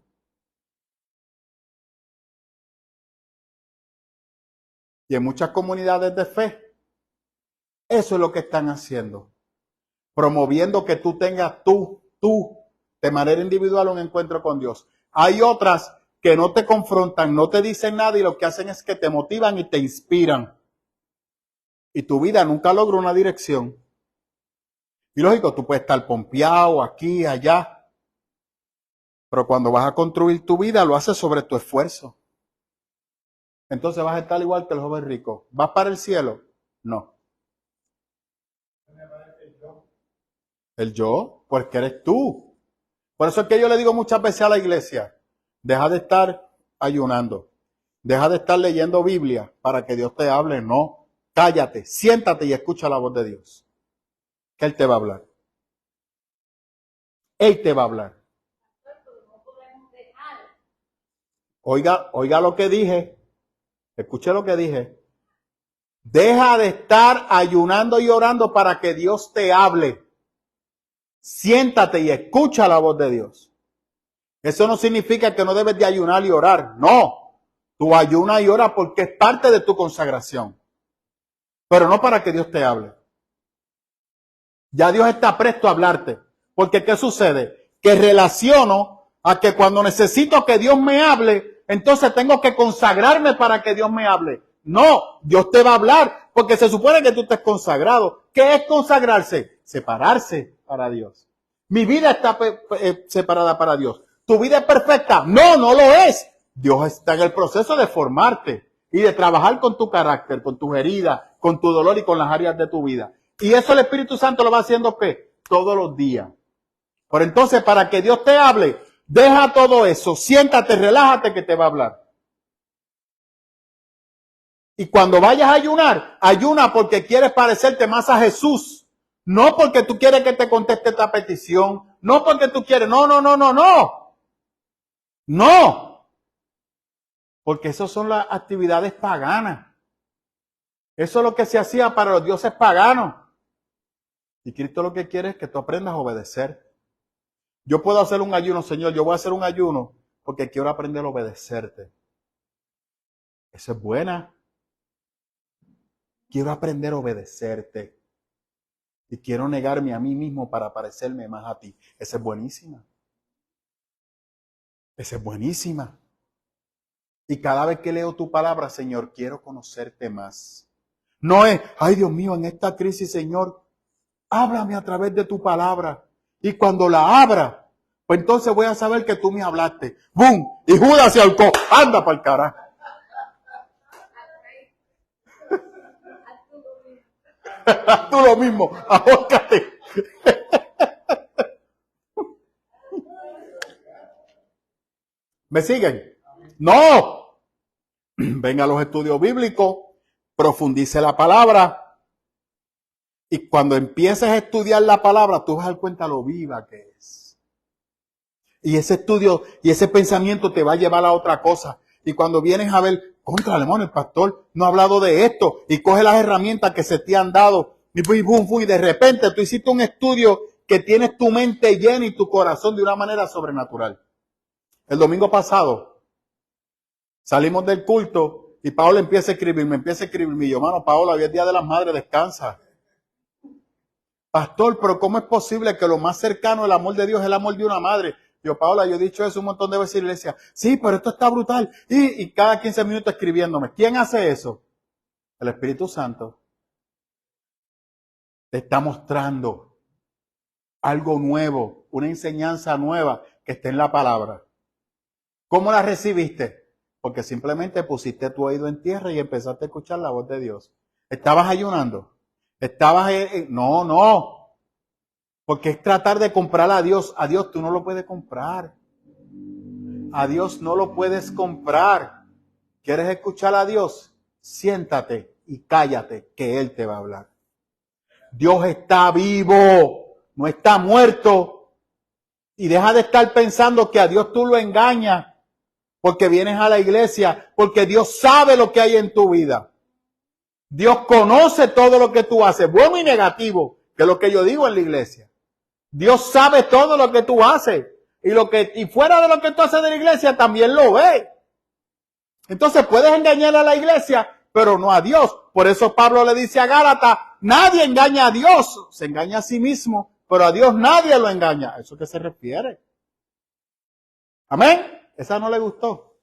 Y en muchas comunidades de fe, eso es lo que están haciendo. Promoviendo que tú tengas de manera individual un encuentro con Dios. Hay otras que no te confrontan, no te dicen nada y lo que hacen es que te motivan y te inspiran. Y tu vida nunca logra una dirección. Y lógico, tú puedes estar pompeado aquí, allá. Pero cuando vas a construir tu vida, lo haces sobre tu esfuerzo. Entonces vas a estar igual que el joven rico. ¿Vas para el cielo? No. ¿El yo? Porque eres tú. Por eso es que yo le digo muchas veces a la iglesia, deja de estar ayunando. Deja de estar leyendo Biblia para que Dios te hable. No. Cállate, siéntate y escucha la voz de Dios. Que Él te va a hablar. Él te va a hablar. Oiga lo que dije. Escuche lo que dije. Deja de estar ayunando y orando para que Dios te hable. Siéntate y escucha la voz de Dios. Eso no significa que no debes de ayunar y orar. No. Tú ayunas y oras porque es parte de tu consagración. Pero no para que Dios te hable. Ya Dios está presto a hablarte. Porque ¿qué sucede? Que relaciono a que cuando necesito que Dios me hable, entonces tengo que consagrarme para que Dios me hable. No, Dios te va a hablar porque se supone que tú estés consagrado. ¿Qué es consagrarse? Separarse para Dios. Mi vida está separada para Dios. ¿Tu vida es perfecta? No, no lo es. Dios está en el proceso de formarte y de trabajar con tu carácter, con tus heridas, con tu dolor y con las áreas de tu vida. Y eso el Espíritu Santo lo va haciendo ¿qué? Todos los días. Pero entonces, para que Dios te hable, deja todo eso, siéntate, relájate que te va a hablar. Y cuando vayas a ayunar, ayuna porque quieres parecerte más a Jesús. No porque tú quieres que te conteste esta petición. No porque tú quieres. No. No. Porque esas son las actividades paganas. Eso es lo que se hacía para los dioses paganos. Y Cristo lo que quiere es que tú aprendas a obedecer. Yo puedo hacer un ayuno, Señor. Yo voy a hacer un ayuno porque quiero aprender a obedecerte. Eso es buena. Quiero aprender a obedecerte. Y quiero negarme a mí mismo para parecerme más a ti. Esa es buenísima. Esa es buenísima. Y cada vez que leo tu palabra, Señor, quiero conocerte más. No es, ay Dios mío, en esta crisis, Señor, háblame a través de tu palabra. Y cuando la abra, pues entonces voy a saber que tú me hablaste. ¡Bum! Y Judas se ahorcó. ¡Anda para el carajo! Tú lo mismo, ahórcate. ¿Me siguen? No. Venga a los estudios bíblicos, profundice la palabra. Y cuando empieces a estudiar la palabra, tú vas a dar cuenta lo viva que es. Y ese estudio y ese pensamiento te va a llevar a otra cosa. Y cuando vienes a ver, contra Lemón, el pastor no ha hablado de esto. Y coge las herramientas que se te han dado. Y de repente tú hiciste un estudio que tienes tu mente llena y tu corazón de una manera sobrenatural. El domingo pasado salimos del culto y Paola me empieza a escribirme. Y yo, mano, Paola, hoy es Día de las Madres, descansa. Pastor, pero ¿cómo es posible que lo más cercano al amor de Dios es el amor de una madre? Yo, Paola, yo he dicho eso un montón de veces en la iglesia. Sí, pero esto está brutal. Y cada 15 minutos escribiéndome. ¿Quién hace eso? El Espíritu Santo. Te está mostrando algo nuevo, una enseñanza nueva que está en la palabra. ¿Cómo la recibiste? Porque simplemente pusiste tu oído en tierra y empezaste a escuchar la voz de Dios. ¿Estabas ayunando? No. Porque es tratar de comprar a Dios. A Dios tú no lo puedes comprar. A Dios no lo puedes comprar. ¿Quieres escuchar a Dios? Siéntate y cállate que Él te va a hablar. Dios está vivo, no está muerto. Y deja de estar pensando que a Dios tú lo engañas porque vienes a la iglesia, porque Dios sabe lo que hay en tu vida. Dios conoce todo lo que tú haces, bueno y negativo, que es lo que yo digo en la iglesia. Dios sabe todo lo que tú haces y fuera de lo que tú haces de la iglesia también lo ve. Entonces puedes engañar a la iglesia, pero no a Dios. Por eso Pablo le dice a Gálatas, nadie engaña a Dios, se engaña a sí mismo, pero a Dios nadie lo engaña. ¿A eso qué se refiere? ¿Amén? Esa no le gustó.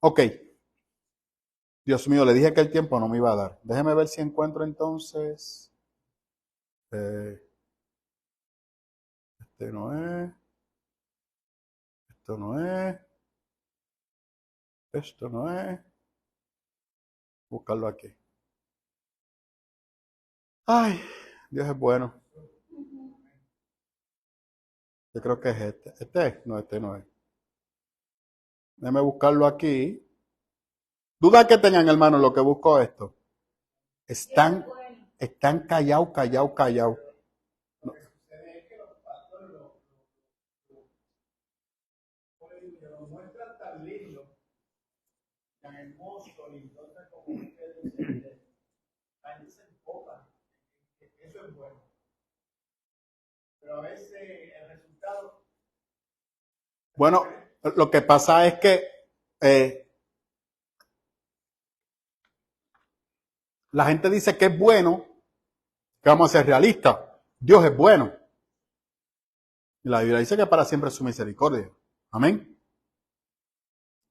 Ok. Dios mío, le dije que el tiempo no me iba a dar. Déjeme ver si encuentro entonces. Este no es. Esto no es. Esto no es. Buscarlo aquí. Ay, Dios es bueno. Yo creo que es este. ¿Este es? No, este no es. Déjame buscarlo aquí. Duda que tengan, hermano, lo que busco esto. Están callados. Lo muestran tan lindo, tan hermoso, y entonces como que la gente se enfoca. Eso es bueno. Pero a veces el resultado. Bueno, lo que pasa es que la gente dice que es bueno, que vamos a ser realistas. Dios es bueno. Y la Biblia dice que para siempre es su misericordia. Amén.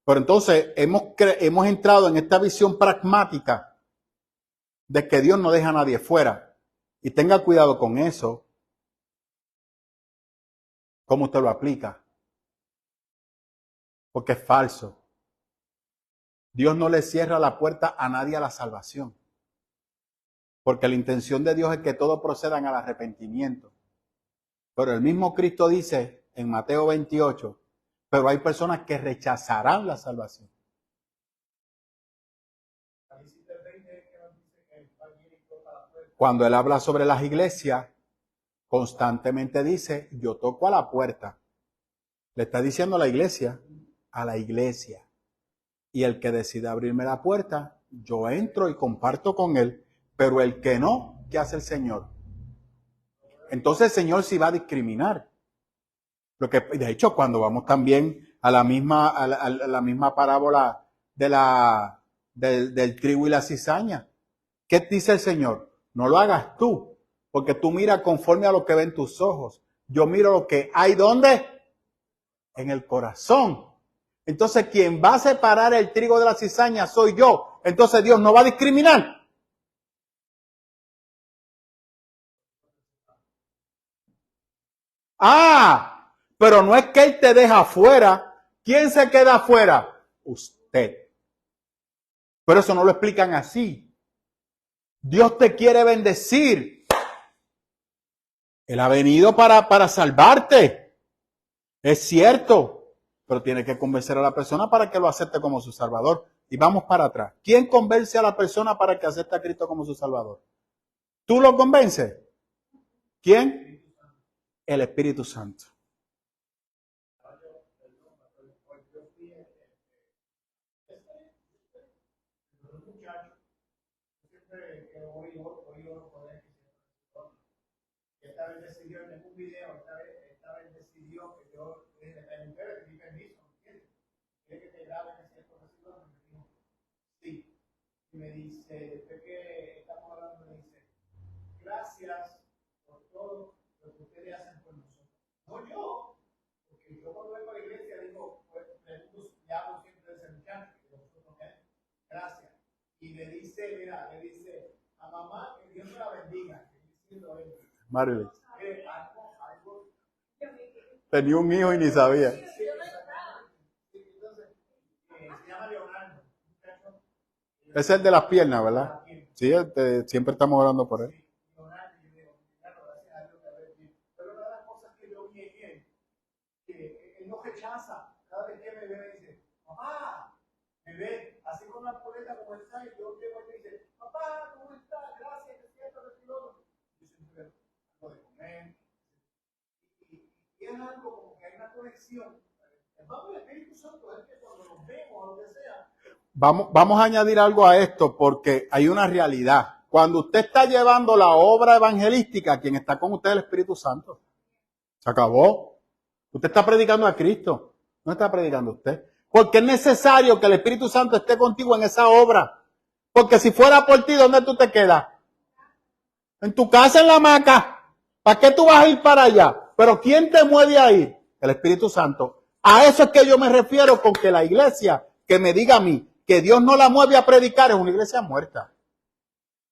Pero entonces hemos entrado en esta visión pragmática de que Dios no deja a nadie fuera. Y tenga cuidado con eso. ¿Cómo usted lo aplica? Porque es falso. Dios no le cierra la puerta a nadie a la salvación. Porque la intención de Dios es que todos procedan al arrepentimiento. Pero el mismo Cristo dice en Mateo 28, pero hay personas que rechazarán la salvación. Cuando él habla sobre las iglesias, constantemente dice, yo toco a la puerta. Le está diciendo a la iglesia. Y el que decida abrirme la puerta, yo entro y comparto con él. Pero el que no, ¿qué hace el Señor? Entonces el Señor sí va a discriminar. De hecho, cuando vamos también a la misma parábola del trigo y la cizaña, ¿qué dice el Señor? No lo hagas tú, porque tú miras conforme a lo que ven tus ojos. Yo miro lo que hay, ¿dónde? En el corazón. Entonces, quien va a separar el trigo de la cizaña soy yo. Entonces, Dios no va a discriminar. Pero no es que Él te deja afuera. ¿Quién se queda afuera? Usted. Pero eso no lo explican así. Dios te quiere bendecir. Él ha venido para salvarte. Es cierto. Pero tiene que convencer a la persona para que lo acepte como su Salvador. Y vamos para atrás. ¿Quién convence a la persona para que acepte a Cristo como su Salvador? ¿Tú lo convences? ¿Quién? El Espíritu Santo. Esta vez decidió en un video, esta vez decidió que yo le pregunté, le pedí permiso, ¿entiendes? ¿Quiere que te graben ese conocido? Me dijo, sí. Y me dice, después que estamos hablando, me dice, gracias por todo lo que ustedes hacen por nosotros. No yo, porque yo cuando vengo a la iglesia digo, pues le hablo siempre de ese muchacho, que nosotros gracias. Y le dice, mira, le dice a mamá que Dios me la bendiga, que diciendo él. Marilyn. Tenía un hijo y ni sabía. Es el de las piernas, ¿verdad? Sí, siempre estamos orando por él. Pero una de las cosas que yo vi en él, que él no rechaza. Cada vez que me ve, me dice, papá, me ve así con la puleta como está, y yo llego y me dice, papá, ¿cómo estás? Gracias, que siento, que estoy otro. Yo siempre algo de comer. Y es algo como que hay una conexión. El Pablo del Espíritu Santo es que cuando nos vemos o lo que sea. Vamos a añadir algo a esto porque hay una realidad. Cuando usted está llevando la obra evangelística, quien está con usted es el Espíritu Santo. Se acabó. Usted está predicando a Cristo. No está predicando a usted. Porque es necesario que el Espíritu Santo esté contigo en esa obra. Porque si fuera por ti, ¿dónde tú te quedas? En tu casa, en la hamaca. ¿Para qué tú vas a ir para allá? Pero ¿quién te mueve a ir? El Espíritu Santo. A eso es que yo me refiero con que la iglesia que me diga a mí que Dios no la mueve a predicar es una iglesia muerta.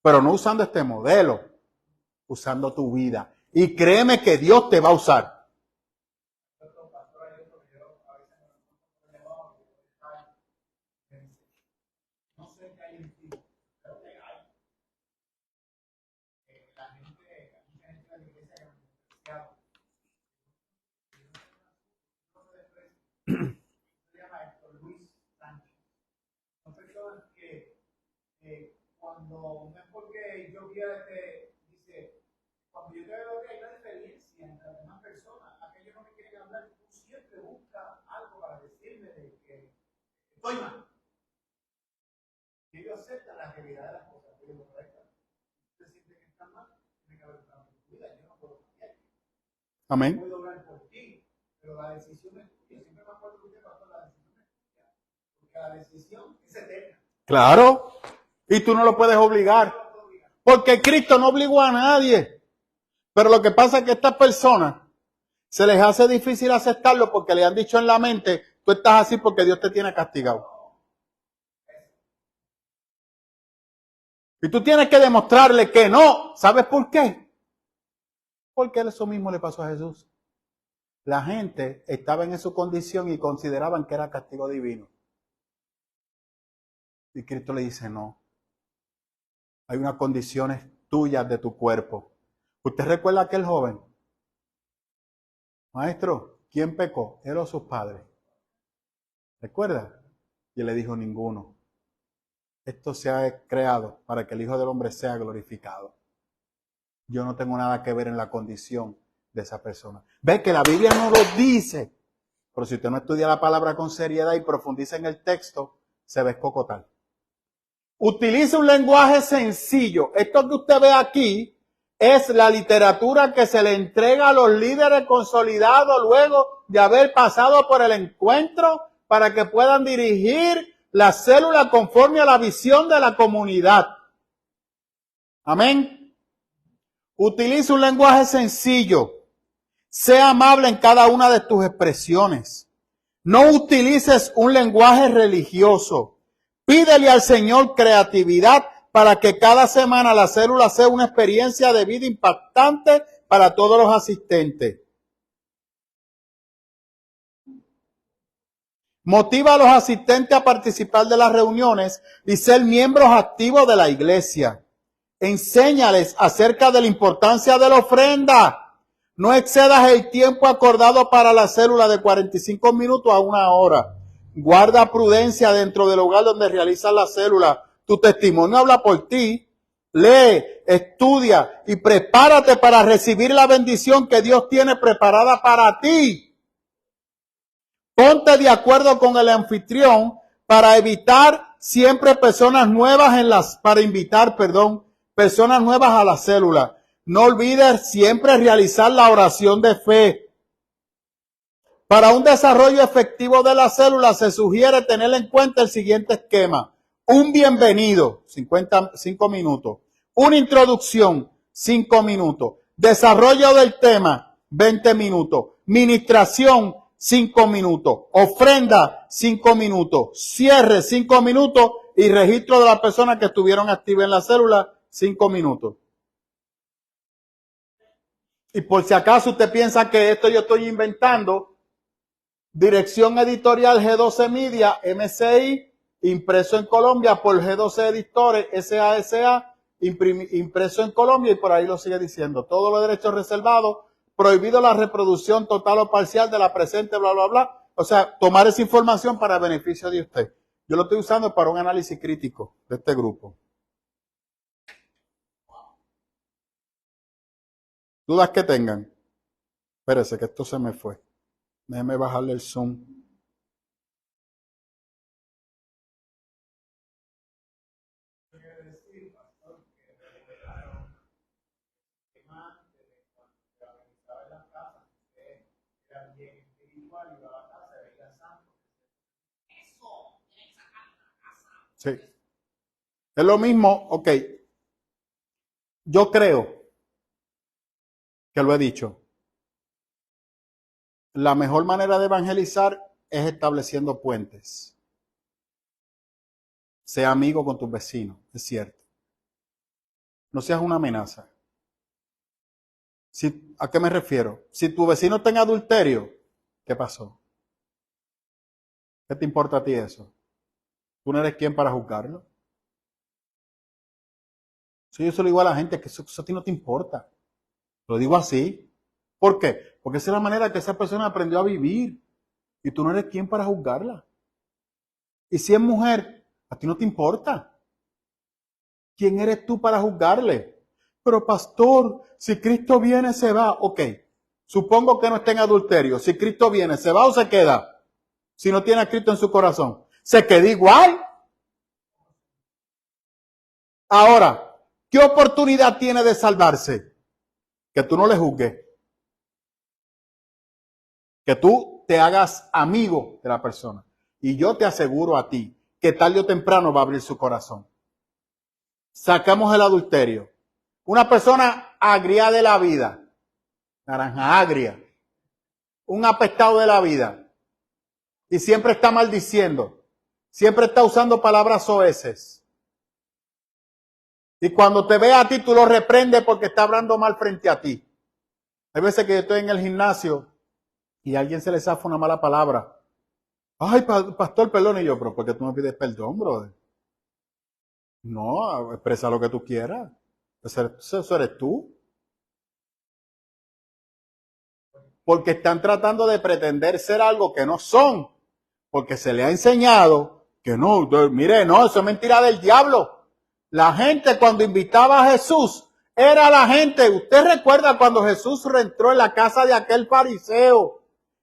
Pero no usando este modelo, usando tu vida. Y créeme que Dios te va a usar. No sé qué hay en ti, pero que hay. La gente, mucha gente de la iglesia que me despreciado. Se llama Héctor Luis Sánchez. Son personas que cuando, no es porque yo quiera dice, cuando yo te veo que hay una diferencia entre las demás personas, aquellos no me quieren hablar, tú siempre buscas algo para decirme de que estoy mal. Y ellos aceptan la realidad de las cosas, que es lo correcto. Si usted siente que está mal, tiene que haber un cambio en tu vida. Yo no puedo cambiar. Amén. Yo puedo hablar por ti, pero la decisión es tuya. Siempre me acuerdo que usted pasó, la decisión es tuya. Porque la decisión es eterna. Claro. Y tú no lo puedes obligar. Porque Cristo no obligó a nadie. Pero lo que pasa es que a estas personas se les hace difícil aceptarlo porque le han dicho en la mente, tú estás así porque Dios te tiene castigado. Y tú tienes que demostrarle que no. ¿Sabes por qué? Porque eso mismo le pasó a Jesús. La gente estaba en esa condición y consideraban que era castigo divino. Y Cristo le dice, no. Hay unas condiciones tuyas de tu cuerpo. ¿Usted recuerda a aquel joven Maestro, ¿quién pecó? ¿Él o sus padres? ¿Recuerda? Y él le dijo, ninguno. Esto se ha creado para que el Hijo del Hombre sea glorificado. Yo no tengo nada que ver en la condición de esa persona. Ve que la Biblia no lo dice, pero si usted no estudia la palabra con seriedad y profundiza en el texto, se va a escocotar. Utiliza un lenguaje sencillo. Esto que usted ve aquí es la literatura que se le entrega a los líderes consolidados luego de haber pasado por el encuentro para que puedan dirigir la célula conforme a la visión de la comunidad. Amén. Utiliza un lenguaje sencillo. Sea amable en cada una de tus expresiones. No utilices un lenguaje religioso. Pídele al Señor creatividad para que cada semana la célula sea una experiencia de vida impactante para todos los asistentes. Motiva a los asistentes a participar de las reuniones y ser miembros activos de la iglesia. Enséñales acerca de la importancia de la ofrenda. No excedas el tiempo acordado para la célula de 45 minutos a 1 hora. Guarda prudencia dentro del lugar donde realizas la célula. Tu testimonio habla por ti. Lee, estudia y prepárate para recibir la bendición que Dios tiene preparada para ti. Ponte de acuerdo con el anfitrión para evitar siempre personas nuevas personas nuevas a la célula. No olvides siempre realizar la oración de fe. Para un desarrollo efectivo de la célula se sugiere tener en cuenta el siguiente esquema. Un bienvenido, 5 minutos. Una introducción, 5 minutos. Desarrollo del tema, 20 minutos. Ministración, 5 minutos. Ofrenda, 5 minutos. Cierre, 5 minutos. Y registro de las personas que estuvieron activas en la célula, 5 minutos. Y por si acaso usted piensa que esto yo estoy inventando, dirección editorial G12 Media, MCI, impreso en Colombia por G12 Editores, SASA, impreso en Colombia, y por ahí lo sigue diciendo. Todos los derechos reservados, prohibido la reproducción total o parcial de la presente, bla, bla, bla. O sea, tomar esa información para beneficio de usted. Yo lo estoy usando para un análisis crítico de este grupo. ¿Dudas que tengan? Espérese que esto se me fue. Déjeme bajarle el zoom. Sí. Es lo mismo, ok. Yo creo que lo he dicho. La mejor manera de evangelizar es estableciendo puentes. Sea amigo con tus vecinos, es cierto. No seas una amenaza. ¿A qué me refiero? Si tu vecino está en adulterio, ¿qué pasó? ¿Qué te importa a ti eso? ¿Tú no eres quien para juzgarlo? Si yo se lo digo a la gente, que eso a ti no te importa. Lo digo así. ¿Por qué? Porque esa es la manera que esa persona aprendió a vivir. Y tú no eres quien para juzgarla. Y si es mujer, a ti no te importa. ¿Quién eres tú para juzgarle? Pero pastor, si Cristo viene, se va. Ok, supongo que no está en adulterio. Si Cristo viene, ¿se va o se queda? Si no tiene a Cristo en su corazón. ¿Se queda igual? Ahora, ¿qué oportunidad tiene de salvarse? Que tú no le juzgues. Que tú te hagas amigo de la persona. Y yo te aseguro a ti que tarde o temprano va a abrir su corazón. Sacamos el adulterio. Una persona agria de la vida. Naranja agria. Un apestado de la vida. Y siempre está maldiciendo. Siempre está usando palabras soeces. Y cuando te ve a ti, tú lo reprendes porque está hablando mal frente a ti. Hay veces que yo estoy en el gimnasio y a alguien se le zafa una mala palabra. Ay, pastor, perdón. Y yo, pero ¿por qué tú me pides perdón, brother? No, expresa lo que tú quieras. Eso eres tú. porque están tratando de pretender ser algo que no son, porque se le ha enseñado que no, mire, no, eso es mentira del diablo. La gente cuando invitaba a Jesús, era la gente, usted recuerda cuando Jesús entró en la casa de aquel fariseo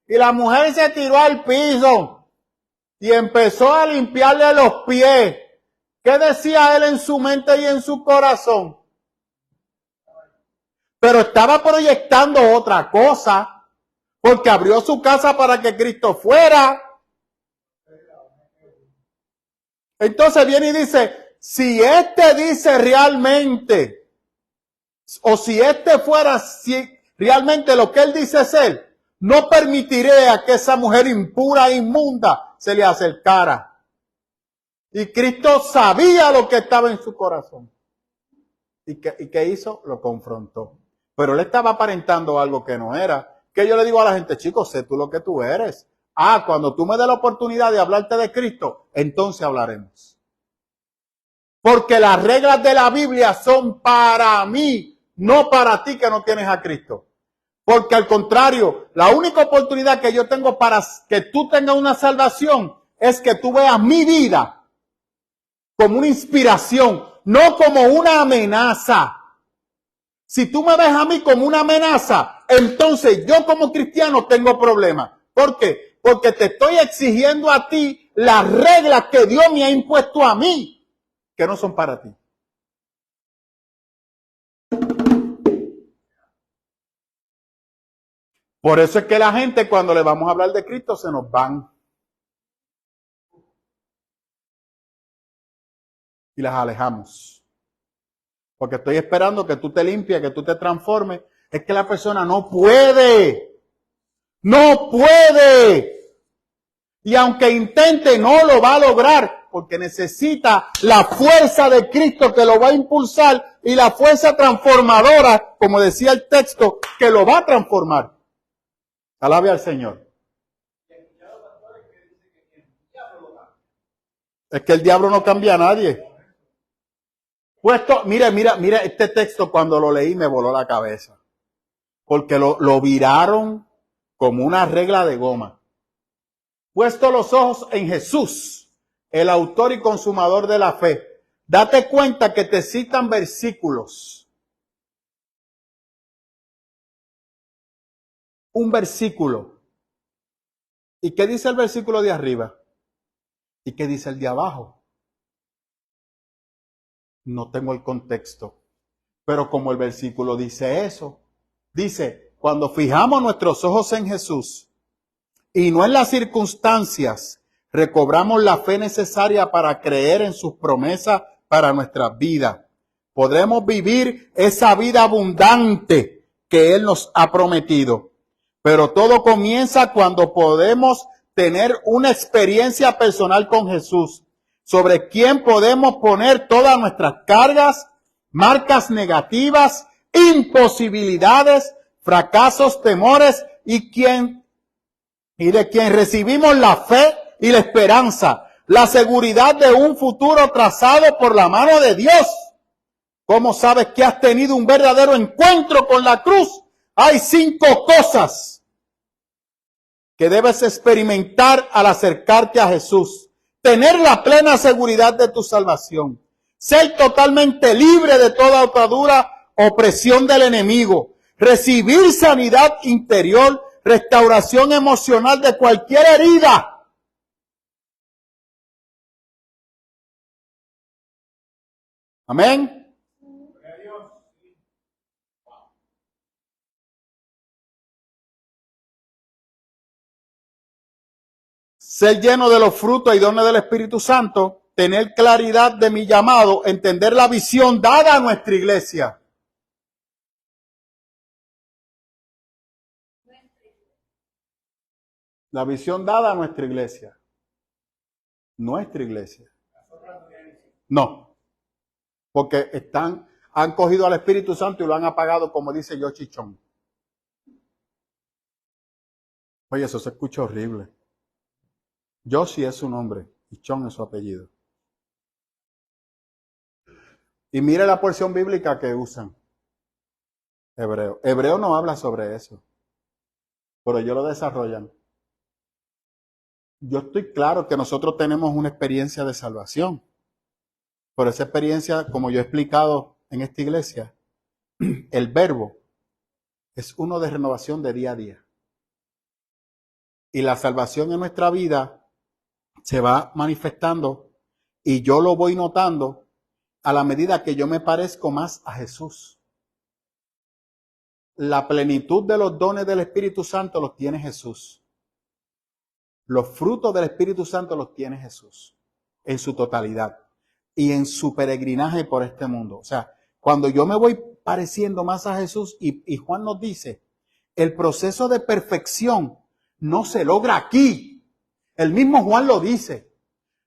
y la mujer se tiró al piso y empezó a limpiarle los pies. ¿Qué decía él en su mente y en su corazón? Pero estaba proyectando otra cosa, porque abrió su casa para que Cristo fuera. Entonces viene y dice, si este dice realmente, o si este fuera si realmente lo que él dice es él, no permitiré a que esa mujer impura e inmunda se le acercara. Y Cristo sabía lo que estaba en su corazón. ¿Y qué hizo? Lo confrontó. Pero él estaba aparentando algo que no era. Que yo le digo a la gente, chicos, sé tú lo que tú eres. Cuando tú me des la oportunidad de hablarte de Cristo, entonces hablaremos. Porque las reglas de la Biblia son para mí, no para ti que no tienes a Cristo. Porque al contrario, la única oportunidad que yo tengo para que tú tengas una salvación es que tú veas mi vida como una inspiración, no como una amenaza. Si tú me ves a mí como una amenaza, entonces yo como cristiano tengo problemas. ¿Por qué? Porque te estoy exigiendo a ti las reglas que Dios me ha impuesto a mí, que no son para ti. Por eso es que la gente cuando le vamos a hablar de Cristo se nos van. Y las alejamos. Porque estoy esperando que tú te limpies, que tú te transformes. Es que la persona no puede. No puede. Y aunque intente, no lo va a lograr. Porque necesita la fuerza de Cristo que lo va a impulsar. Y la fuerza transformadora, como decía el texto, que lo va a transformar. Alabe al Señor. Es que el diablo no cambia a nadie. Puesto, mira, este texto cuando lo leí me voló la cabeza. Porque lo viraron como una regla de goma. Puesto los ojos en Jesús, el autor y consumador de la fe. Date cuenta que te citan versículos. Un versículo. ¿Y qué dice el versículo de arriba? ¿Y qué dice el de abajo? No tengo el contexto. Pero como el versículo dice eso, dice, cuando fijamos nuestros ojos en Jesús y no en las circunstancias, recobramos la fe necesaria para creer en sus promesas para nuestras vidas. Podremos vivir esa vida abundante que Él nos ha prometido. Pero todo comienza cuando podemos tener una experiencia personal con Jesús, sobre quien podemos poner todas nuestras cargas, marcas negativas, imposibilidades, fracasos, temores y de quien recibimos la fe y la esperanza, la seguridad de un futuro trazado por la mano de Dios. ¿Cómo sabes que has tenido un verdadero encuentro con la cruz? Hay 5 cosas que debes experimentar al acercarte a Jesús. Tener la plena seguridad de tu salvación. Ser totalmente libre de toda atadura, opresión del enemigo. Recibir sanidad interior, restauración emocional de cualquier herida. Amén. Ser lleno de los frutos y dones del Espíritu Santo, tener claridad de mi llamado, entender la visión dada a nuestra iglesia. La visión dada a nuestra iglesia. Nuestra iglesia. No. Porque han cogido al Espíritu Santo y lo han apagado, como dice yo, Chichón. Oye, eso se escucha horrible. Yoshi es su nombre y Chon es su apellido. Y mire la porción bíblica que usan. Hebreo. Hebreo no habla sobre eso. pero ellos lo desarrollan. Yo estoy claro que nosotros tenemos una experiencia de salvación, pero esa experiencia, como yo he explicado en esta iglesia, el verbo es uno de renovación de día a día. Y la salvación en nuestra vida se va manifestando y yo lo voy notando a la medida que yo me parezco más a Jesús. La plenitud de los dones del Espíritu Santo los tiene Jesús. Los frutos del Espíritu Santo los tiene Jesús en su totalidad y en su peregrinaje por este mundo. O sea, cuando yo me voy pareciendo más a Jesús, y Juan nos dice, el proceso de perfección no se logra aquí. El mismo Juan lo dice.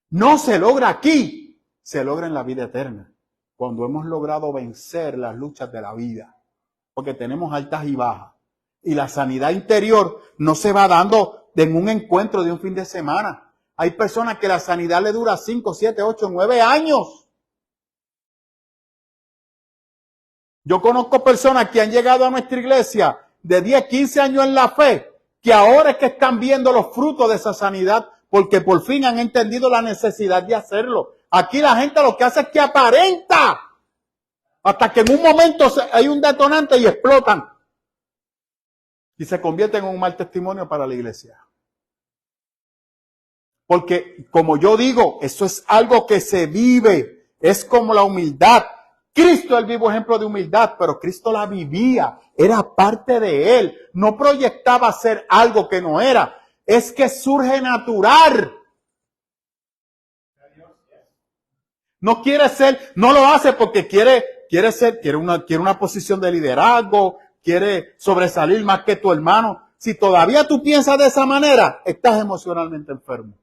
No se logra aquí, se logra en la vida eterna. Cuando hemos logrado vencer las luchas de la vida. Porque tenemos altas y bajas. Y la sanidad interior no se va dando en un encuentro de un fin de semana. Hay personas que la sanidad le dura 5, 7, 8, 9 años. Yo conozco personas que han llegado a nuestra iglesia de 10, 15 años en la fe, que ahora es que están viendo los frutos de esa sanidad, porque por fin han entendido la necesidad de hacerlo. Aquí la gente lo que hace es que aparenta, hasta que en un momento hay un detonante y explotan. Y se convierten en un mal testimonio para la iglesia. Porque, como yo digo, eso es algo que se vive. Es como la humildad. Cristo es el vivo ejemplo de humildad, pero Cristo la vivía. Era parte de Él. No proyectaba ser algo que no era. Es que surge natural. No quiere ser, no lo hace porque quiere una posición de liderazgo, quiere sobresalir más que tu hermano. Si todavía tú piensas de esa manera, estás emocionalmente enfermo.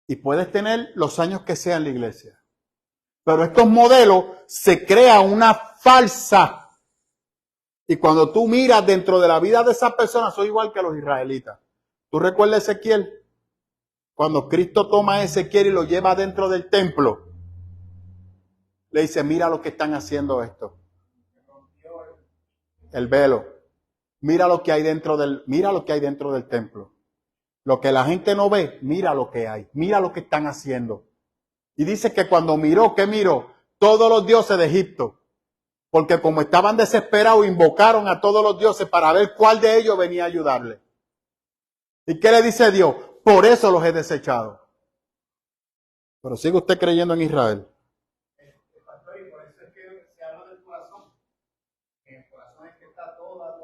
Y puedes tener los años que sea en la iglesia. Pero estos modelos se crea una falsa. Y cuando tú miras dentro de la vida de esas personas, son igual que los israelitas. ¿Tú recuerdas Ezequiel? Cuando Cristo toma a Ezequiel y lo lleva dentro del templo, le dice, mira lo que están haciendo esto. El velo. Mira lo que hay dentro del templo. Lo que la gente no ve, mira lo que hay. Mira lo que están haciendo. Y dice que cuando miró, ¿qué miró? Todos los dioses de Egipto. Porque como estaban desesperados, invocaron a todos los dioses para ver cuál de ellos venía a ayudarle. ¿Y qué le dice Dios? Por eso los he desechado. Pero sigue usted creyendo en Israel. Pastor, y por eso es que se habla del corazón. En el corazón es que está toda.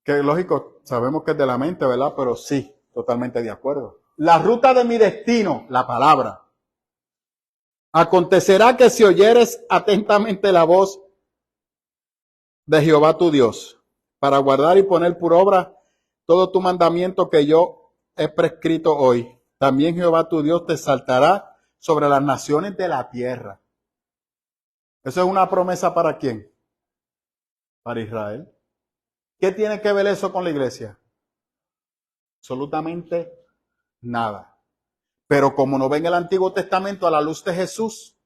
Que lógico, sabemos que es de la mente, ¿verdad? Pero sí, totalmente de acuerdo. La ruta de mi destino, la palabra. Acontecerá que si oyeres atentamente la voz de Jehová tu Dios, para guardar y poner por obra todo tu mandamiento que yo he prescrito hoy, también Jehová tu Dios te exaltará sobre las naciones de la tierra. ¿Eso es una promesa para quién? Para Israel. ¿Qué tiene que ver eso con la iglesia? Absolutamente nada. Pero como no ven el Antiguo Testamento a la luz de Jesús,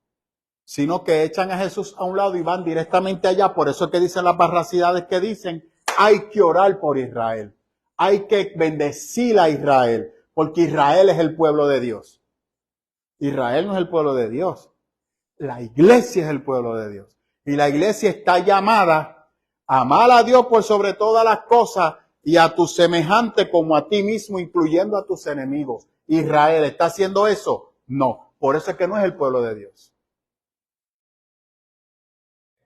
sino que echan a Jesús a un lado y van directamente allá, por eso es que dicen las barracidades que dicen, hay que orar por Israel. Hay que bendecir a Israel, porque Israel es el pueblo de Dios. Israel no es el pueblo de Dios. La iglesia es el pueblo de Dios. Y la iglesia está llamada a amar a Dios por sobre todas las cosas y a tu semejante como a ti mismo, incluyendo a tus enemigos. ¿Israel está haciendo eso? No. Por eso es que no es el pueblo de Dios.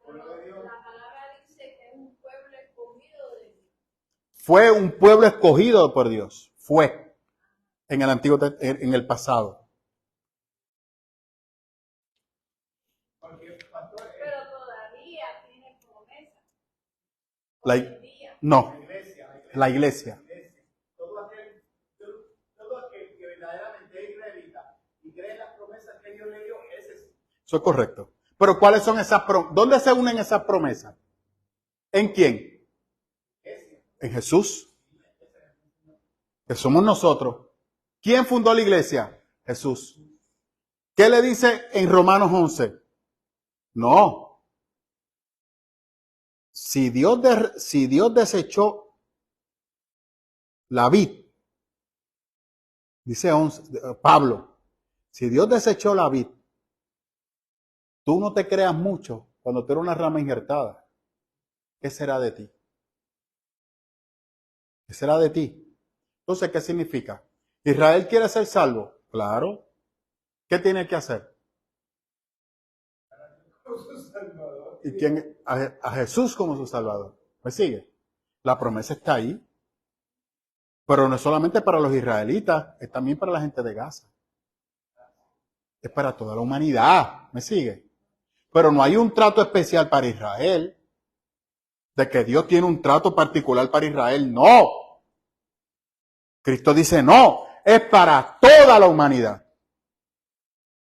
La palabra dice que es un pueblo escogido de Dios. Fue un pueblo escogido por Dios. Fue en el antiguo, en el pasado. Pero todavía tiene promesa. No, la iglesia. Todo aquel que verdaderamente es israelita y cree en las promesas que Dios le dio, ese es. Eso es correcto. Pero ¿cuáles son esas promesas? ¿Dónde se unen esas promesas? ¿En quién? En Jesús. Que somos nosotros. ¿Quién fundó la iglesia? Jesús. ¿Qué le dice en Romanos 11? No. Si Dios desechó la vid. Dice Pablo, si Dios desechó la vid, tú no te creas mucho cuando tú eres una rama injertada. ¿Qué será de ti? ¿Qué será de ti? Entonces, ¿qué significa? ¿Israel quiere ser salvo? Claro. ¿Qué tiene que hacer? ¿Y quién? A Jesús como su Salvador. ¿Me sigue? La promesa está ahí. Pero no es solamente para los israelitas, es también para la gente de Gaza. Es para toda la humanidad. ¿Me sigue? Pero no hay un trato especial para Israel. De que Dios tiene un trato particular para Israel. No. Cristo dice no. Es para toda la humanidad.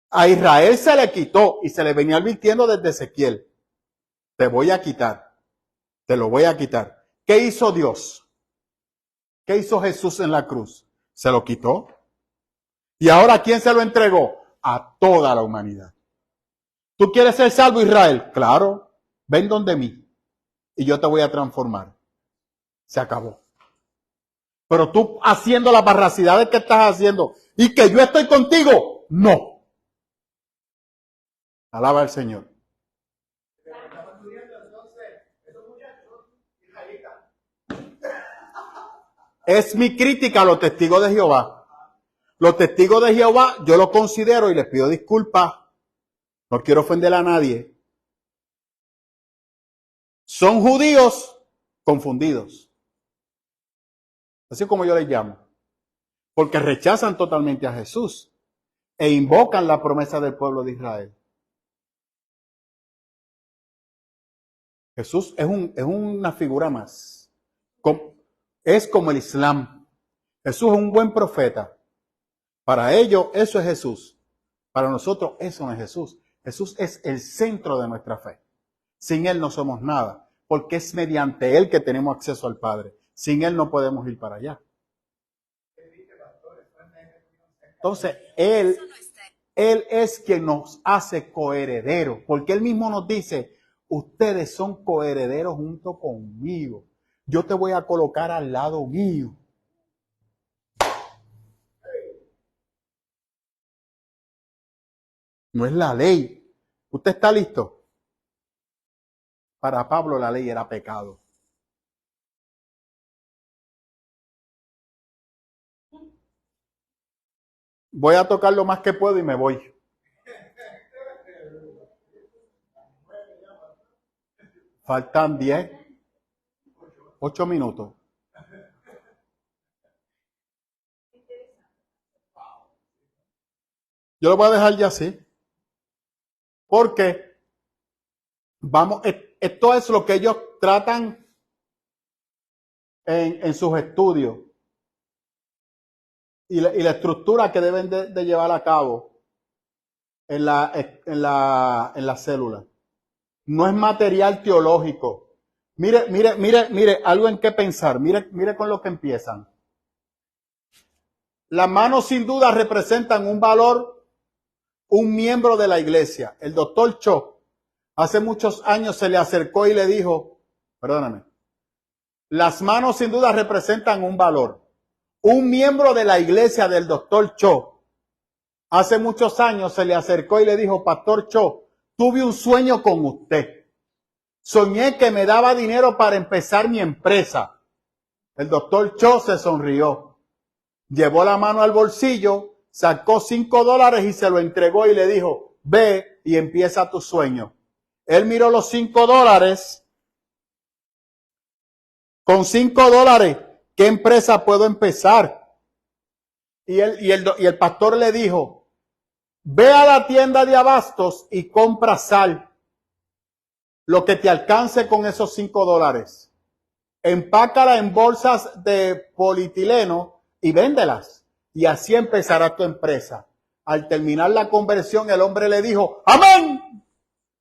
A Israel se le quitó y se le venía advirtiendo desde Ezequiel. Te voy a quitar. Te lo voy a quitar. ¿Qué hizo Dios? ¿Qué hizo Jesús en la cruz? Se lo quitó. ¿Y ahora quién se lo entregó? A toda la humanidad. ¿Tú quieres ser salvo, Israel? Claro. Ven donde mí y yo te voy a transformar. Se acabó. Pero tú haciendo las barracidades que estás haciendo y que yo estoy contigo, no. Alaba al Señor. Es mi crítica a los testigos de Jehová. Los testigos de Jehová, yo los considero y les pido disculpas. No quiero ofender a nadie. Son judíos confundidos. Así como yo les llamo. Porque rechazan totalmente a Jesús e invocan la promesa del pueblo de Israel. Jesús es una figura más. Es como el Islam. Jesús es un buen profeta. Para ellos eso es Jesús. Para nosotros eso no es Jesús. Jesús es el centro de nuestra fe. Sin Él no somos nada, porque es mediante Él que tenemos acceso al Padre. Sin Él no podemos ir para allá. Entonces, Él es quien nos hace coherederos, porque Él mismo nos dice, ustedes son coherederos junto conmigo. Yo te voy a colocar al lado mío. No es la ley. ¿Usted está listo? Para Pablo la ley era pecado. Voy a tocar lo más que puedo y me voy. Faltan 8 minutos. Yo lo voy a dejar ya así. Porque esto es lo que ellos tratan en sus estudios. Y la estructura que deben de llevar a cabo en la célula. No es material teológico. Mire, algo en qué pensar. Mire con lo que empiezan. Las manos sin duda representan un valor, un miembro de la iglesia. El doctor Cho, hace muchos años se le acercó y le dijo, perdóname, las manos sin duda representan un valor. Un miembro de la iglesia del doctor Cho, hace muchos años se le acercó y le dijo, Pastor Cho, tuve un sueño con usted. Soñé que me daba dinero para empezar mi empresa. El doctor Cho se sonrió. Llevó la mano al bolsillo, sacó $5 y se lo entregó y le dijo, ve y empieza tu sueño. Él miró los $5. Con $5, ¿qué empresa puedo empezar? Y el pastor le dijo, ve a la tienda de abastos y compra sal. Lo que te alcance con esos $5. Empácala en bolsas de polietileno y véndelas. Y así empezará tu empresa. Al terminar la conversión, el hombre le dijo, ¡amén!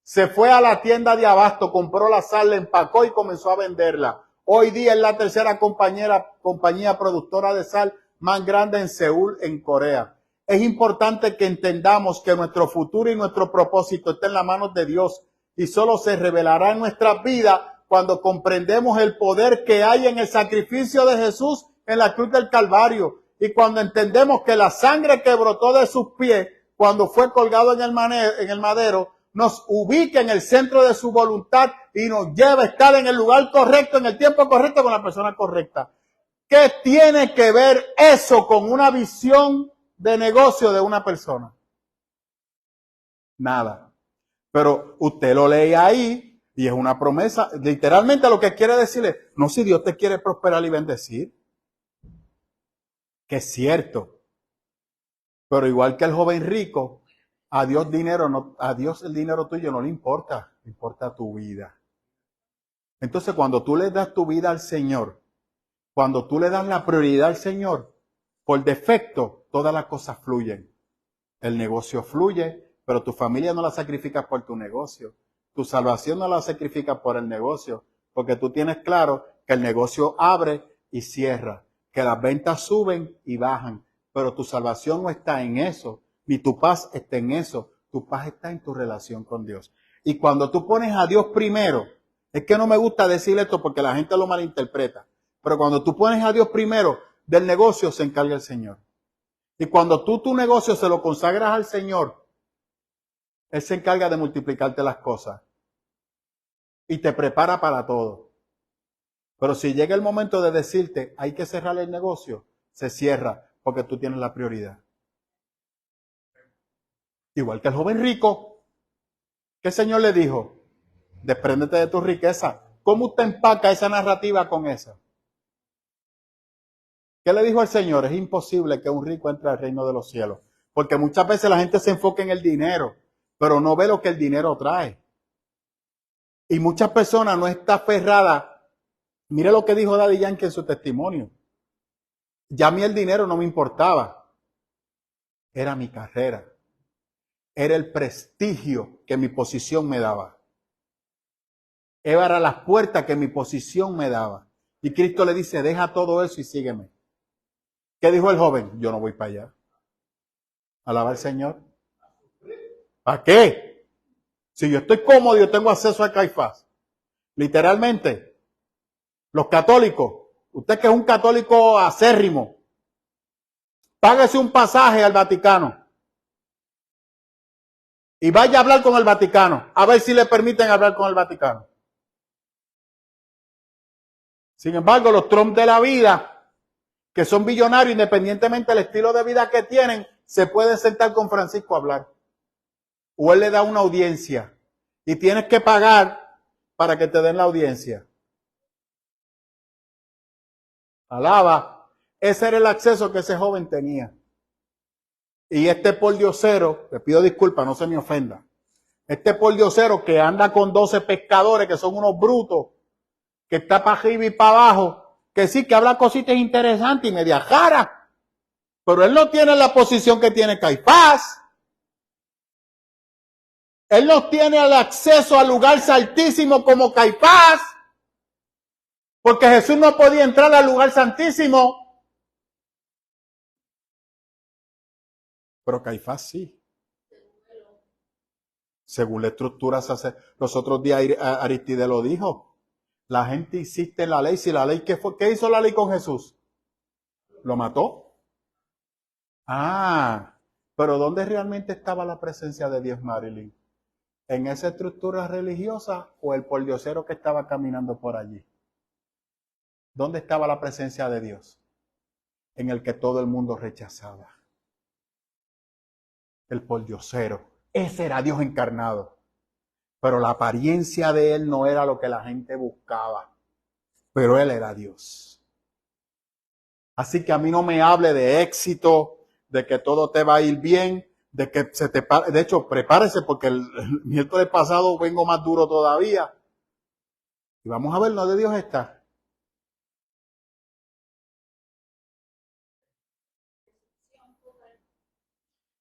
Se fue a la tienda de abasto, compró la sal, la empacó y comenzó a venderla. Hoy día es la tercera compañía productora de sal más grande en Seúl, en Corea. Es importante que entendamos que nuestro futuro y nuestro propósito está en las manos de Dios y solo se revelará en nuestras vidas cuando comprendemos el poder que hay en el sacrificio de Jesús en la cruz del Calvario. Y cuando entendemos que la sangre que brotó de sus pies, cuando fue colgado en el madero, nos ubica en el centro de su voluntad y nos lleva a estar en el lugar correcto, en el tiempo correcto, con la persona correcta. ¿Qué tiene que ver eso con una visión de negocio de una persona? Nada. Pero usted lo lee ahí y es una promesa. Literalmente lo que quiere decirle, no, si Dios te quiere prosperar y bendecir. Que es cierto. Pero igual que el joven rico, a Dios el dinero tuyo no le importa tu vida. Entonces cuando tú le das tu vida al Señor, cuando tú le das la prioridad al Señor, por defecto todas las cosas fluyen. El negocio fluye, pero tu familia no la sacrificas por tu negocio. Tu salvación no la sacrificas por el negocio, porque tú tienes claro que el negocio abre y cierra, que las ventas suben y bajan, pero tu salvación no está en eso, ni tu paz está en eso. Tu paz está en tu relación con Dios. Y cuando tú pones a Dios primero, es que no me gusta decir esto porque la gente lo malinterpreta, pero cuando tú pones a Dios primero, del negocio se encarga el Señor. Y cuando tú tu negocio se lo consagras al Señor, Él se encarga de multiplicarte las cosas y te prepara para todo. Pero si llega el momento de decirte, hay que cerrar el negocio, se cierra porque tú tienes la prioridad. Igual que el joven rico, ¿qué el Señor le dijo? Despréndete de tu riqueza. ¿Cómo usted empaca esa narrativa con esa? ¿Qué le dijo al Señor? Es imposible que un rico entre al reino de los cielos. Porque muchas veces la gente se enfoca en el dinero, pero no ve lo que el dinero trae. Y muchas personas no están aferradas. Mire lo que dijo Daddy Yankee en su testimonio. Ya a mí el dinero no me importaba. Era mi carrera. Era el prestigio que mi posición me daba. Era las puertas que mi posición me daba. Y Cristo le dice, deja todo eso y sígueme. ¿Qué dijo el joven? Yo no voy para allá. Alaba al Señor. ¿Para qué? Si yo estoy cómodo, yo tengo acceso a Caifás. Literalmente, los católicos, usted que es un católico acérrimo, páguese un pasaje al Vaticano y vaya a hablar con el Vaticano, a ver si le permiten hablar con el Vaticano. Sin embargo, los Trump de la vida, que son billonarios, independientemente del estilo de vida que tienen, se pueden sentar con Francisco a hablar. O él le da una audiencia y tienes que pagar para que te den la audiencia. Alaba. Ese era el acceso que ese joven tenía. Y este pordiosero, le pido disculpas, no se me ofenda. Este pordiosero que anda con 12 pescadores que son unos brutos, que está para arriba y para abajo, que sí, que habla cositas interesantes y media jara, pero él no tiene la posición que tiene Caifás. Él no tiene el acceso al lugar santísimo como Caifás, porque Jesús no podía entrar al lugar santísimo. Pero Caifás sí. Según la estructura, los otros días Aristide lo dijo. La gente insiste en la ley. Si la ley, ¿qué hizo la ley con Jesús? ¿Lo mató? Ah, pero ¿dónde realmente estaba la presencia de Dios, Marilyn? ¿En esa estructura religiosa o el pordiosero que estaba caminando por allí? ¿Dónde estaba la presencia de Dios? En el que todo el mundo rechazaba. El pordiosero. Ese era Dios encarnado. Pero la apariencia de él no era lo que la gente buscaba. Pero él era Dios. Así que a mí no me hable de éxito, de que todo te va a ir bien, de que se te... De hecho, prepárese porque el miércoles pasado vengo más duro todavía. Y vamos a ver dónde Dios está.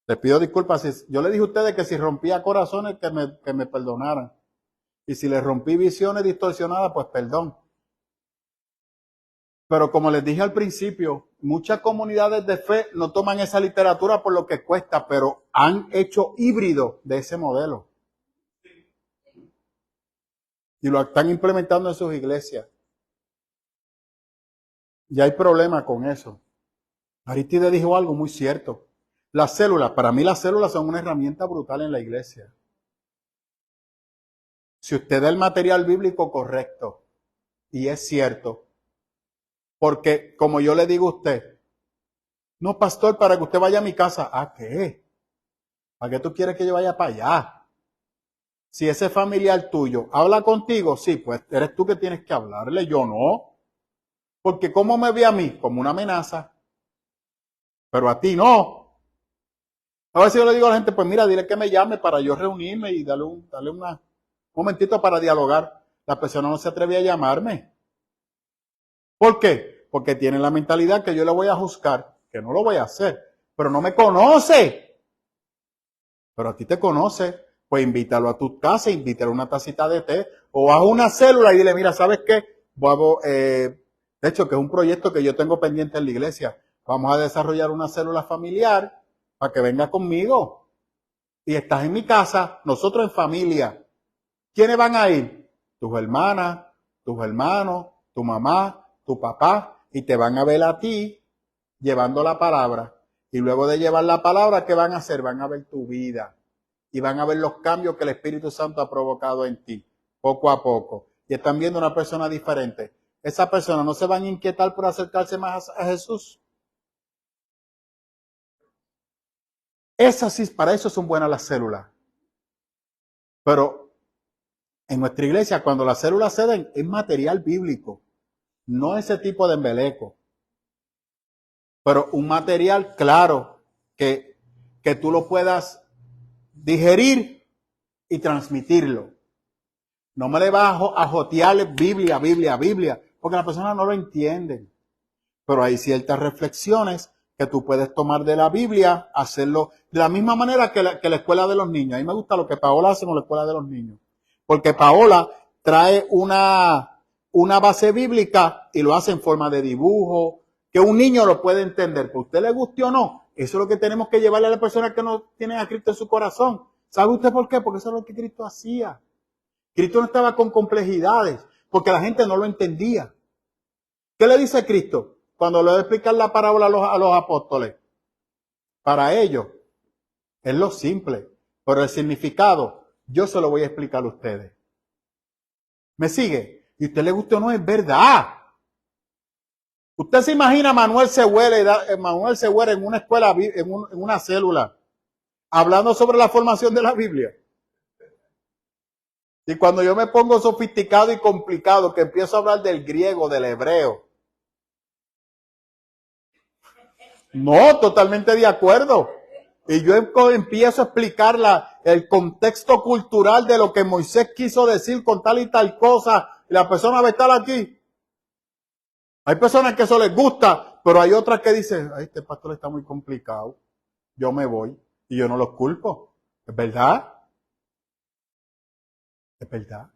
Les pido disculpas. Yo le dije a ustedes que si rompía corazones, que me perdonaran. Y si les rompí visiones distorsionadas, pues perdón. Pero como les dije al principio, muchas comunidades de fe no toman esa literatura por lo que cuesta, pero han hecho híbrido de ese modelo. Y lo están implementando en sus iglesias. Y hay problema con eso. Aristide dijo algo muy cierto. Las células, para mí las células son una herramienta brutal en la iglesia. Si usted da el material bíblico correcto, y es cierto, porque como yo le digo a usted, no, pastor, para que usted vaya a mi casa, ¿a qué? ¿Para qué tú quieres que yo vaya para allá? Si ese familiar tuyo habla contigo, sí, pues eres tú que tienes que hablarle, yo no. Porque ¿cómo me ve a mí? Como una amenaza. Pero a ti no. A veces yo le digo a la gente, pues mira, dile que me llame para yo reunirme y darle un momentito para dialogar. La persona no se atreve a llamarme. ¿Por qué? Porque tiene la mentalidad que yo le voy a juzgar, que no lo voy a hacer, pero no me conoce. Pero a ti te conoce, pues invítalo a tu casa, invítalo a una tacita de té, o haz una célula y dile, mira, ¿sabes qué? De hecho, que es un proyecto que yo tengo pendiente en la iglesia. Vamos a desarrollar una célula familiar para que venga conmigo. Y estás en mi casa, nosotros en familia. ¿Quiénes van a ir? Tus hermanas, tus hermanos, tu mamá, tu papá, y te van a ver a ti llevando la palabra. Y luego de llevar la palabra, ¿qué van a hacer? Van a ver tu vida. Y van a ver los cambios que el Espíritu Santo ha provocado en ti, poco a poco. Y están viendo una persona diferente. Esa persona no se van a inquietar por acercarse más a Jesús. Esas sí, para eso son buenas las células. Pero en nuestra iglesia, cuando las células se den, es material bíblico. No ese tipo de embeleco. Pero un material claro que tú lo puedas digerir y transmitirlo. No me le vas a jotear Biblia, porque la persona no lo entiende. Pero hay ciertas reflexiones que tú puedes tomar de la Biblia, hacerlo de la misma manera que la escuela de los niños. A mí me gusta lo que Paola hace con la escuela de los niños. Porque Paola trae una base bíblica y lo hace en forma de dibujo, que un niño lo puede entender. Que a usted le guste o no, eso es lo que tenemos que llevarle a la persona que no tiene a Cristo en su corazón. ¿Sabe usted por qué? Porque eso es lo que Cristo hacía. Cristo no estaba con complejidades, porque la gente no lo entendía. ¿Qué le dice Cristo cuando le va a explicar la parábola a los apóstoles? Para ellos es lo simple, pero el significado yo se lo voy a explicar a ustedes. ¿Me sigue? Y a usted le guste o no, es verdad. Usted se imagina a Manuel Següera en una escuela, en una célula, hablando sobre la formación de la Biblia. Y cuando yo me pongo sofisticado y complicado, que empiezo a hablar del griego, del hebreo. No, totalmente de acuerdo. Y yo empiezo a explicar el contexto cultural de lo que Moisés quiso decir con tal y tal cosa. Y la persona va a estar aquí. Hay personas que eso les gusta, pero hay otras que dicen, ay, este pastor está muy complicado. Yo me voy. Y yo no los culpo. ¿Es verdad? Es verdad.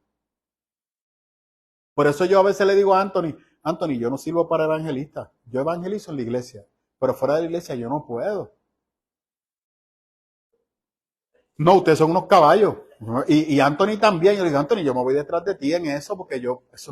Por eso yo a veces le digo a Anthony, yo no sirvo para evangelista. Yo evangelizo en la iglesia, pero fuera de la iglesia yo no puedo. No, ustedes son unos caballos. Y Anthony también. Yo le digo, Anthony, yo me voy detrás de ti en eso, porque ese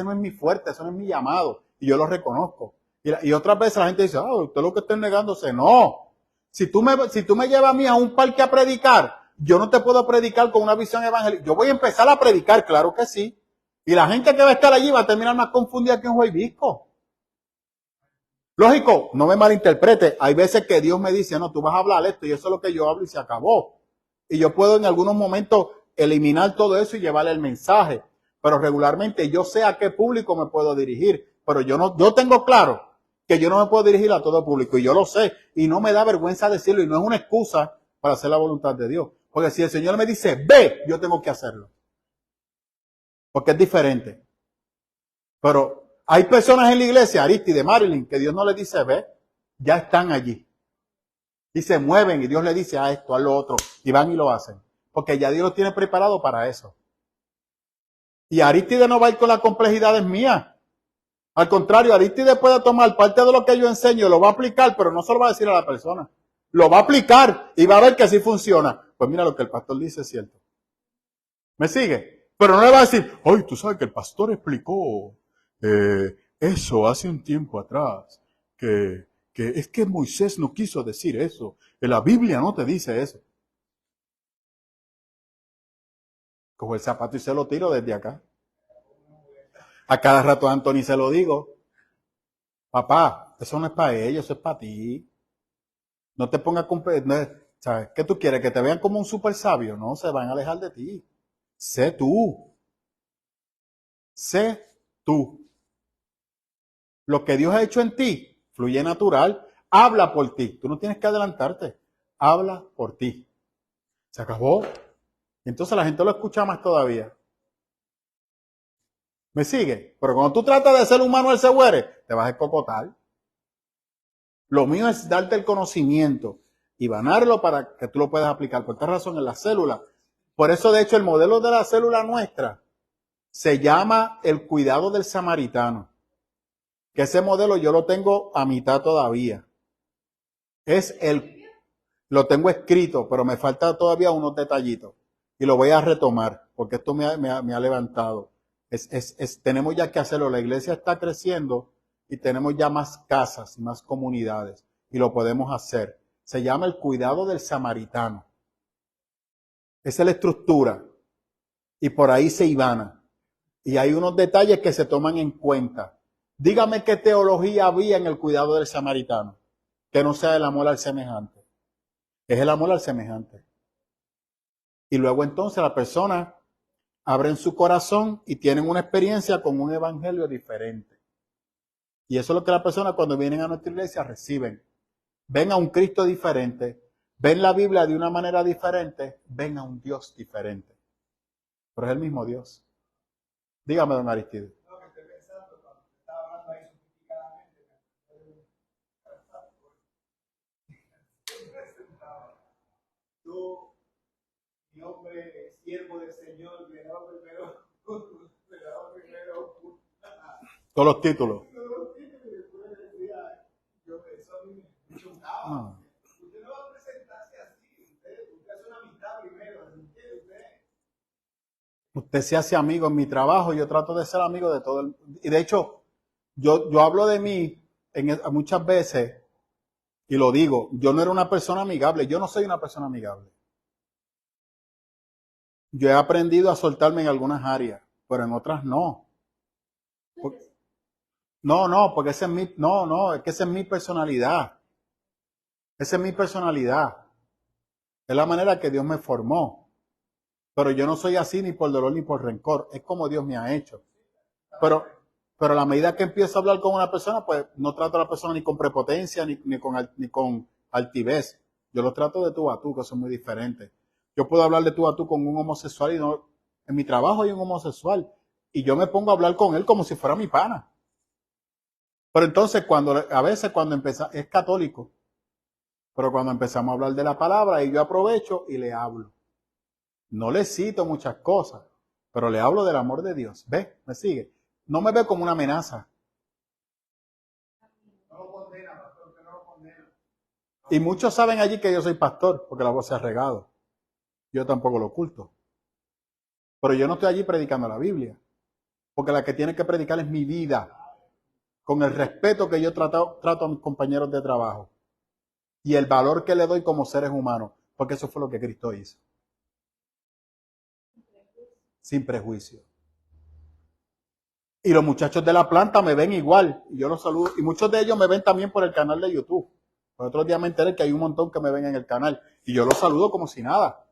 no es mi fuerte, eso no es mi llamado. Y yo lo reconozco. Y otras veces la gente dice, usted lo que está negándose. No. Si tú me llevas a mí a un parque a predicar, yo no te puedo predicar con una visión evangélica. Yo voy a empezar a predicar, claro que sí. Y la gente que va a estar allí va a terminar más confundida que un juevisco. Lógico, no me malinterprete. Hay veces que Dios me dice, no, tú vas a hablar esto y eso es lo que yo hablo y se acabó. Y yo puedo en algunos momentos eliminar todo eso y llevarle el mensaje. Pero regularmente yo sé a qué público me puedo dirigir. Pero yo tengo claro que yo no me puedo dirigir a todo público. Y yo lo sé. Y no me da vergüenza decirlo. Y no es una excusa para hacer la voluntad de Dios. Porque si el Señor me dice, ve, yo tengo que hacerlo. Porque es diferente. Pero hay personas en la iglesia, Aristide, Marilyn, que Dios no les dice, ve, ya están allí. Y se mueven y Dios le dice a esto, a lo otro, y van y lo hacen. Porque ya Dios los tiene preparado para eso. Y Aristide no va a ir con las complejidades mías. Al contrario, Aristide puede tomar parte de lo que yo enseño, lo va a aplicar, pero no se lo va a decir a la persona. Lo va a aplicar y va a ver que así funciona. Pues mira, lo que el pastor dice es cierto. ¿Me sigue? Pero no le va a decir, ay, tú sabes que el pastor explicó eso hace un tiempo atrás, que es que Moisés no quiso decir eso, que la Biblia no te dice eso. Cojo el zapato y se lo tiro desde acá. A cada rato a Anthony se lo digo. Papá, eso no es para ellos, eso es para ti. No te pongas con... ¿Sabes? ¿Qué tú quieres? ¿Que te vean como un súper sabio? No, se van a alejar de ti. Sé tú. Sé tú. Lo que Dios ha hecho en ti fluye natural. Habla por ti. Tú no tienes que adelantarte. Habla por ti. Se acabó. Entonces la gente lo escucha más todavía. ¿Me sigue? Pero cuando tú tratas de ser un Manuel Següere, te vas a escocotar. Lo mío es darte el conocimiento y ganarlo para que tú lo puedas aplicar. Por esta razón en la célula. Por eso, de hecho, el modelo de la célula nuestra se llama el cuidado del samaritano. Que ese modelo yo lo tengo a mitad todavía. Lo tengo escrito, pero me falta todavía unos detallitos. Y lo voy a retomar, porque esto me ha levantado. Tenemos ya que hacerlo. La iglesia está creciendo y tenemos ya más casas y más comunidades. Y lo podemos hacer. Se llama el cuidado del samaritano. Esa es la estructura. Y por ahí se ivana. Y hay unos detalles que se toman en cuenta. Dígame qué teología había en el cuidado del samaritano. Que no sea el amor al semejante. Es el amor al semejante. Y luego entonces la persona abre su corazón y tienen una experiencia con un evangelio diferente. Y eso es lo que las personas cuando vienen a nuestra iglesia reciben. Ven a un Cristo diferente, ven la Biblia de una manera diferente, ven a un Dios diferente. Pero es el mismo Dios. Dígame, don Aristides. Lo que estoy pensando cuando estaba hablando ahí sofisticadamente, tú, mi hombre, siervo del Señor, me daba primero, Todos los títulos. No. Usted no va a presentarse así, usted hace una amistad primero, Usted se hace amigo en mi trabajo, yo trato de ser amigo de todo el mundo. Y de hecho, yo hablo de mí muchas veces y lo digo, yo no era una persona amigable, yo no soy una persona amigable. Yo he aprendido a soltarme en algunas áreas, pero en otras no. Porque esa es es que esa es mi personalidad. Esa es mi personalidad. Es la manera que Dios me formó. Pero yo no soy así ni por dolor ni por rencor. Es como Dios me ha hecho. Pero a la medida que empiezo a hablar con una persona, pues no trato a la persona ni con prepotencia ni con altivez. Yo lo trato de tú a tú, que son muy diferentes. Yo puedo hablar de tú a tú con un homosexual y no. En mi trabajo hay un homosexual. Y yo me pongo a hablar con él como si fuera mi pana. Pero entonces a veces cuando es católico. Pero cuando empezamos a hablar de la palabra, y yo aprovecho y le hablo. No le cito muchas cosas, pero le hablo del amor de Dios. ¿Ve? ¿Me sigue? No me ve como una amenaza. no lo condena, pastor, que no lo condena. Y muchos saben allí que yo soy pastor, porque la voz se ha regado. Yo tampoco lo oculto. Pero yo no estoy allí predicando la Biblia, porque la que tiene que predicar es mi vida, con el respeto que yo trato a mis compañeros de trabajo. Y el valor que le doy como seres humanos, porque eso fue lo que Cristo hizo. Sin prejuicio. Y los muchachos de la planta me ven igual, y yo los saludo. Y muchos de ellos me ven también por el canal de YouTube. El otro día me enteré que hay un montón que me ven en el canal, y yo los saludo como si nada.